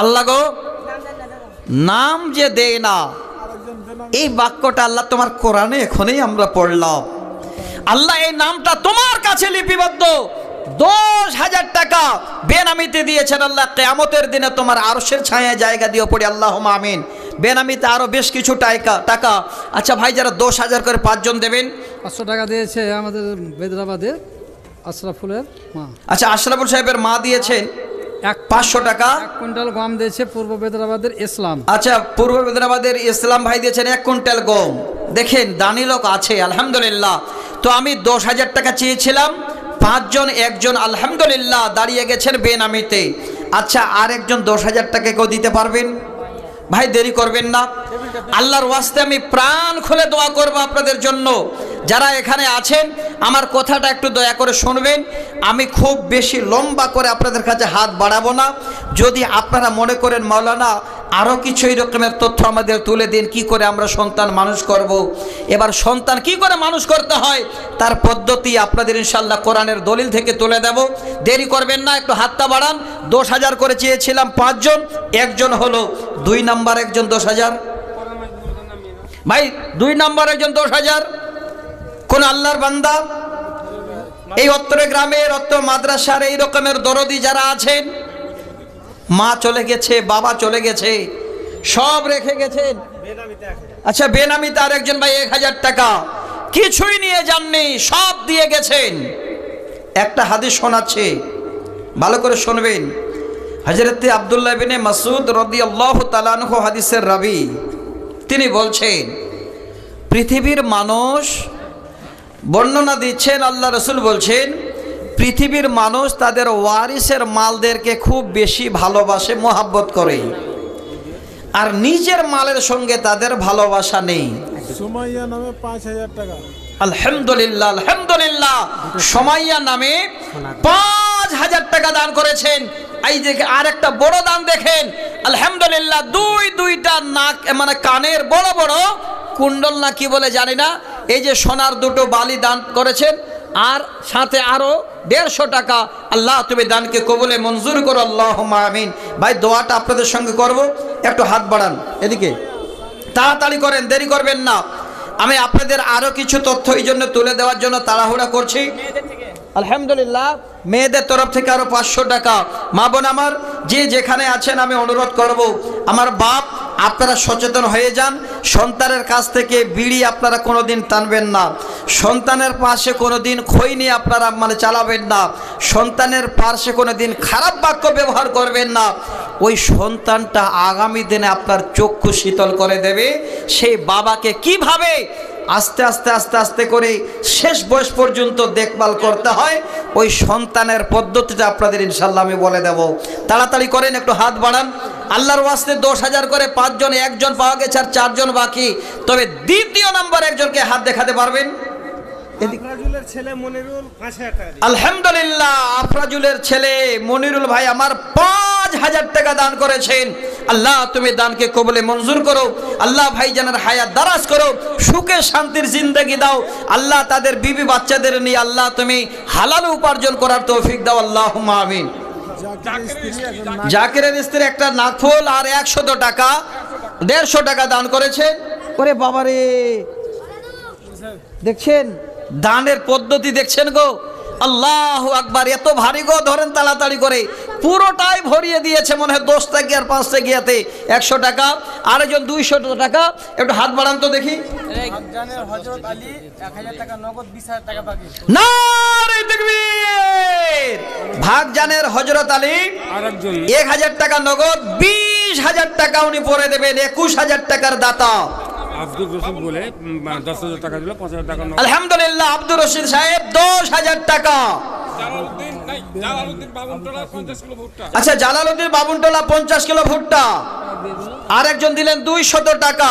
আল্লাহ গো, নাম যে দেয় না, এই বাক্যটা আল্লাহ তোমার কোরআনে এখনই আমরা পড়লাম। আল্লাহ এই নামটা তোমার কাছে লিপিবদ্ধ। 10,000 টাকা বেনামিতে দিয়েছেন আল্লাহ। কিয়ামতের দিনে তোমার আরশের ছায়ায় জায়গা দিও, পড়ি আল্লাহুম্মা আমিন। বেনামিতে আরও বেশ কিছু টাকা। আচ্ছা ভাই, যারা 10,000 করে 5 জন দেবেন। 500 টাকা দিয়েছে আমাদের বেদরাবাদের আশরাফুলের মা। আচ্ছা, আশরাফুল সাহেবের মা দিয়েছেন 500 টাকা। 1 কুইন্টাল গম দিয়েছে পূর্ব বেদরাবাদের ইসলাম। আচ্ছা, পূর্ব বেদরাবাদের ইসলাম ভাই দিয়েছেন 1 কুইন্টাল গম। দেখেন দানি লোক আছে, আলহামদুলিল্লাহ। তো আমি 10,000 টাকা চেয়েছিলাম, 5 জন, 1 জন আলহামদুলিল্লাহ দাঁড়িয়ে গেছেন বেনামিতে। আচ্ছা, আর একজন 10,000 টাকা কেউ দিতে পারবেন? ভাই দেরি করবেন না, আল্লাহর ওয়াস্তে আমি প্রাণ খুলে দোয়া করব আপনাদের জন্য। যারা এখানে আছেন আমার কথাটা একটু দয়া করে শুনবেন। আমি খুব বেশি লম্বা করে আপনাদের কাছে হাত বাড়াবো না। যদি আপনারা মনে করেন মাওলানা আরও কিছু এই রকমের তথ্য আমাদের তুলে দিন, কি করে আমরা সন্তান মানুষ করব। এবার সন্তান কি করে মানুষ করতে হয় তার পদ্ধতি আপনাদের ইনশাল্লাহ কোরআনের দলিল থেকে তুলে দেব। দেরি করবেন না, একটু হাতটা বাড়ান। 10,000 করে চেয়েছিলাম 5 জন, 1 জন হলো। 2 নাম্বার একজন 10,000। ভাই 2 নাম্বার একজন 10,000। কোন আল্লাহর বান্দা এই অত্র গ্রামের অত্র মাদ্রাসার এই রকমের দরদি যারা আছেন, মা চলে গেছে, বাবা চলে গেছে, সব রেখে গেছেন। আচ্ছা, বেনামিতে আর একজন ভাই 1,000 টাকা কিছুই নিয়ে যাননি, সব দিয়ে গেছেন। একটা হাদিস শোনাচ্ছে, ভালো করে শুনবেন। হযরত আব্দুল্লাহ ইবনে মাসউদ রাদিয়াল্লাহু তাআলা আনহু হাদিসের রাবী, তিনি বলছেন পৃথিবীর মানুষ, বর্ণনা দিচ্ছেন আল্লাহ রসুল বলছেন, পৃথিবীর মানুষ তাদের ওয়ারিসের মালদেরকে খুব বেশি ভালোবাসে, মোহাব্বত করে, আর নিজের মালের সঙ্গে তাদের ভালোবাসা নেই। সুমাইয়া নামে 5,000 টাকা। আলহামদুলিল্লাহ, আলহামদুলিল্লাহ। সুমাইয়া নামে 5,000 টাকা দান করেছেন। এই যে আর একটা বড় দান দেখেন, আলহামদুলিল্লাহ। দুইটা নাক, মানে কানের বড় বড় কুণ্ডল না কি বলে জানি না, এই যে সোনার 2টো বালি দান করেছেন, আর সাথে আরো 150 টাকা। আল্লাহ তুমি দানকে কবুলে মঞ্জুর করো, আল্লাহুম্মা আমিন। ভাই দোয়াটা আপনাদের সঙ্গে করব, একটু হাত বাড়ান, এদিকে তাড়াতাড়ি করেন, দেরি করবেন না। আমি আপনাদের আরো কিছু তথ্য এই জন্য তুলে দেওয়ার জন্য তাড়াহুড়া করছি। আলহামদুলিল্লাহ, মেয়েদের তরফ থেকে আরো 500 টাকা। মা বোন আমার যে যেখানে আছেন, আমি অনুরোধ করব, আমার বাপ আপনারা সচেতন হয়ে যান। সন্তানের কাছ থেকে বিড়ি আপনারা কোনোদিন টানবেন না, সন্তানের পাশে কোনোদিন খই নিয়ে আপনারা চালাবেন না, সন্তানের পাশে কোনোদিন খারাপ বাক্য ব্যবহার করবেন না। ওই সন্তানটা আগামী দিনে আপনার চক্ষু শীতল করে দেবে। সেই বাবাকে কিভাবে আস্তে আস্তে আস্তে আস্তে করে শেষ বয়স পর্যন্ত দেখভাল করতে হয়, ওই সন্তানের পদ্ধতিটা আপনাদের ইনশাল্লাহ আমি বলে দেব। তাড়াতাড়ি করেন, একটু হাত বাড়ান। আল্লাহর ওয়াস্তে 10,000 করে 5 জন, 1 জন পাওয়া গেছে, আর 4 জন বাকি। তবে দ্বিতীয় নাম্বার একজনকে হাত দেখাতে পারবেন? আফরাজুলের ছেলে মনিরুল 5,000 টাকা। আলহামদুলিল্লাহ, আফরাজুলের ছেলে মনিরুল ভাই আমার 5,000 টাকা দান করেছেন। আল্লাহ তুমি দানকে কবুলে মঞ্জুর করো। আল্লাহ ভাইজানের হায়াত দারাজ করো, সুখে শান্তির জিন্দেগি দাও। আল্লাহ তাদের বিবি বাচ্চাদের নিয়ে আল্লাহ তুমি হালাল উপার্জন করার তৌফিক দাও, আল্লাহুম্মা আমিন। জাকিরের স্ত্রী একটা নাকফুল আর 100 টাকা, 150 টাকা দান করেছে। ওরে বাবারে, দেখছেন দানের পদ্ধতি, দেখছেন গো, আল্লাহু আকবার। এত ভারী গো, ধরেন তাড়াতাড়ি করে, পুরোটাই ভরিয়ে দিয়েছে। মনে হয় 10 টাকা আর 5 টাকাতে 100 টাকা, আরেকজন 200 টাকা। একটু হাত বাড়ান তো দেখি। হযরত আলী 1,000 টাকা নগদ, 20,000 টাকা বাকি। নারে তাকবীর। ভাগজানের হযরত আলী 1,000 টাকা নগদ, 20,000 টাকা উনি পরে দেবেন। 21,000 টাকার দাতা আব্দুর রশিদ বলে 10,000 টাকা দিল, 5,000 টাকা। আলহামদুলিল্লাহ, আব্দুর রশিদ সাহেব 10,000 টাকা। আচ্ছা, জালালউদ্দিন বাবুনটোলা 50 কিলো ভুট্টা। আরেকজন দিলেন 200 টাকা।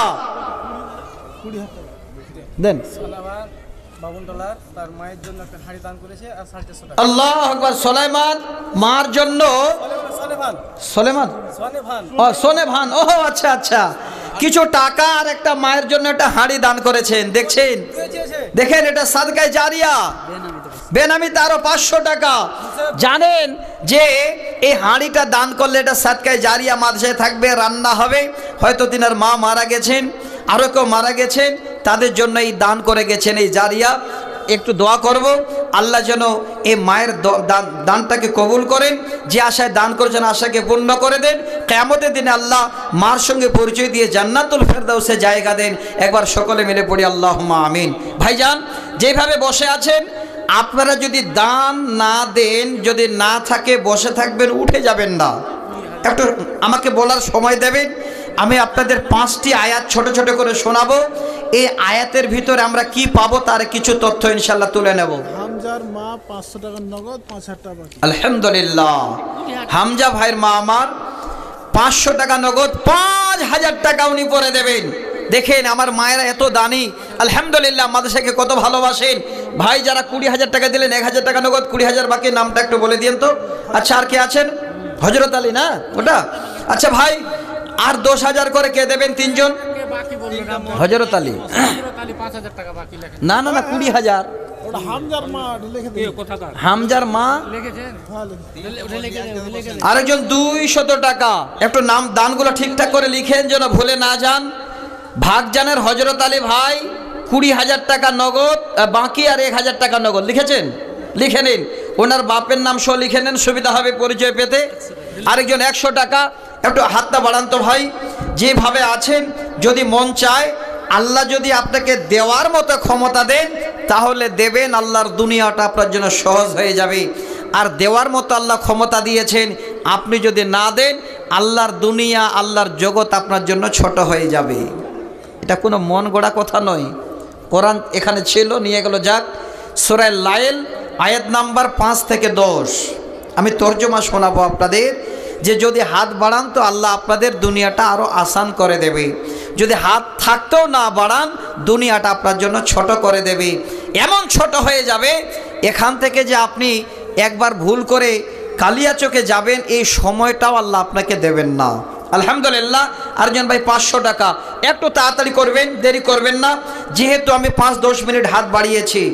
দেন। বাবুনটোলার তার মায়ের জন্য একটা হাড়ি দান করেছে, আর 450 টাকা। আল্লাহু আকবার। সুলাইমান মার জন্য, সুলেমান ও সোনেভান, ও আচ্ছা আচ্ছা, কিছু টাকা আর একটা মায়ের জন্য একটা হাড়ি দান করেছেন। দেখছেন, দেখেন, এটা সাদকায়ে জারিয়া। বেনামিতে আরো 500 টাকা। জানেন যে এই হাঁড়িটা দান করলে এটা সাদকায়ে জারিয়া, মাদ্রাসায় থাকবে, রান্না হবে। হয়তো তিনার মা মারা গেছেন, আরো কেউ মারা গেছেন, তাদের জন্য এই দান করে গেছেন, এই জারিয়া। একটু দোয়া করব, আল্লাহ যেন এই মায়ের দানটাকে কবুল করেন, যে আশায় দান করেছেন আশাকে পূর্ণ করে দেন। কিয়ামতের দিনে আল্লাহ মার সঙ্গে পরিচয় দিয়ে জান্নাতুল ফেরদাউসে জায়গা দেন। একবার সকলে মিলে পড়ি আল্লাহুম্মা আমিন। ভাইজান, যেভাবে বসে আছেন, আপনারা যদি দান না দেন, যদি না থাকে বসে থাকবেন, উঠে যাবেন না। একটু আমাকে বলার সময় দেবেন। আমি আপনাদের 5টি আয়াত ছোট ছোট করে শোনাবো। এই আয়াতের ভিতরে আমরা কি পাবো তার কিছু তথ্য ইনশাআল্লাহ তুলে নেব। হামজার মা 500 টাকা নগদ, 5,000 টাকা বাকি। আলহামদুলিল্লাহ, হামজা ভাইয়ের মা আমার 500 টাকা নগদ, 5,000 টাকা উনি পরে দেবেন। দেখেন আমার মায়েরা এত দানি, আলহামদুলিল্লাহ। মাদ্রাসাকে কত ভালোবাসেন। ভাই যারা 20,000 টাকা দিলেন, 1,000 টাকা নগদ, 20,000 বাকি, নামটা একটু বলে দিন তো। আচ্ছা, আর কে আছেন? হযরত আলী না ওটা? আচ্ছা ভাই, আর 10,000 করে কে দেবেন? 3 জন। হযরত আলী না না না, 20,000। ওটা হামজার মা লিখে দিন। হামজার মা আরেকজন 200 টাকা। একটু নাম দানগুলো ঠিকঠাক করে লিখেন যেন ভুলে না যান। ভাগজানের হযরত আলী ভাই 20,000 টাকা নগদ বাকি, আর 1,000 টাকা নগদ। লিখেছেন? লিখে নিন। ওনার বাপের নাম সহ লিখে নেন, সুবিধা হবে পরিচয় পেতে। আরেকজন 100 টাকা। একটু হাতটা বাড়ান তো ভাই। যেভাবে আছেন, যদি মন চায়, আল্লাহ যদি আপনাকে দেওয়ার মতো ক্ষমতা দেন, তাহলে দেবেন। আল্লাহর দুনিয়াটা আপনার জন্য সহজ হয়ে যাবে। আর দেওয়ার মতো আল্লাহ ক্ষমতা দিয়েছেন, আপনি যদি না দেন, আল্লাহর দুনিয়া, আল্লাহর জগৎ আপনার জন্য ছোট হয়ে যাবে। এটা কোনো মন গড়া কথা নয়। কোরআন এখানে ছিল, নিয়ে গেল। যাক, সূরা লাইল আয়াত নাম্বার 5 থেকে 10 আমি তর্জমা শোনাবো আপনাদের। যে যদি হাত বাড়ান তো আল্লাহ আপনাদের দুনিয়াটা আরও আসান করে দেবে। যদি হাত থাকতেও না বাড়ান, দুনিয়াটা আপনার জন্য ছোট করে দেবে। এমন ছোট হয়ে যাবে, এখান থেকে যে আপনি একবার ভুল করে কালিয়াচকে যাবেন, এই সময়টাও আল্লাহ আপনাকে দেবেন না। আলহামদুলিল্লাহ। আরজন ভাই 500 টাকা। একটু তাড়াতাড়ি করবেন, দেরি করবেন না। যেহেতু আমি 5-10 মিনিট হাত বাড়িয়েছি।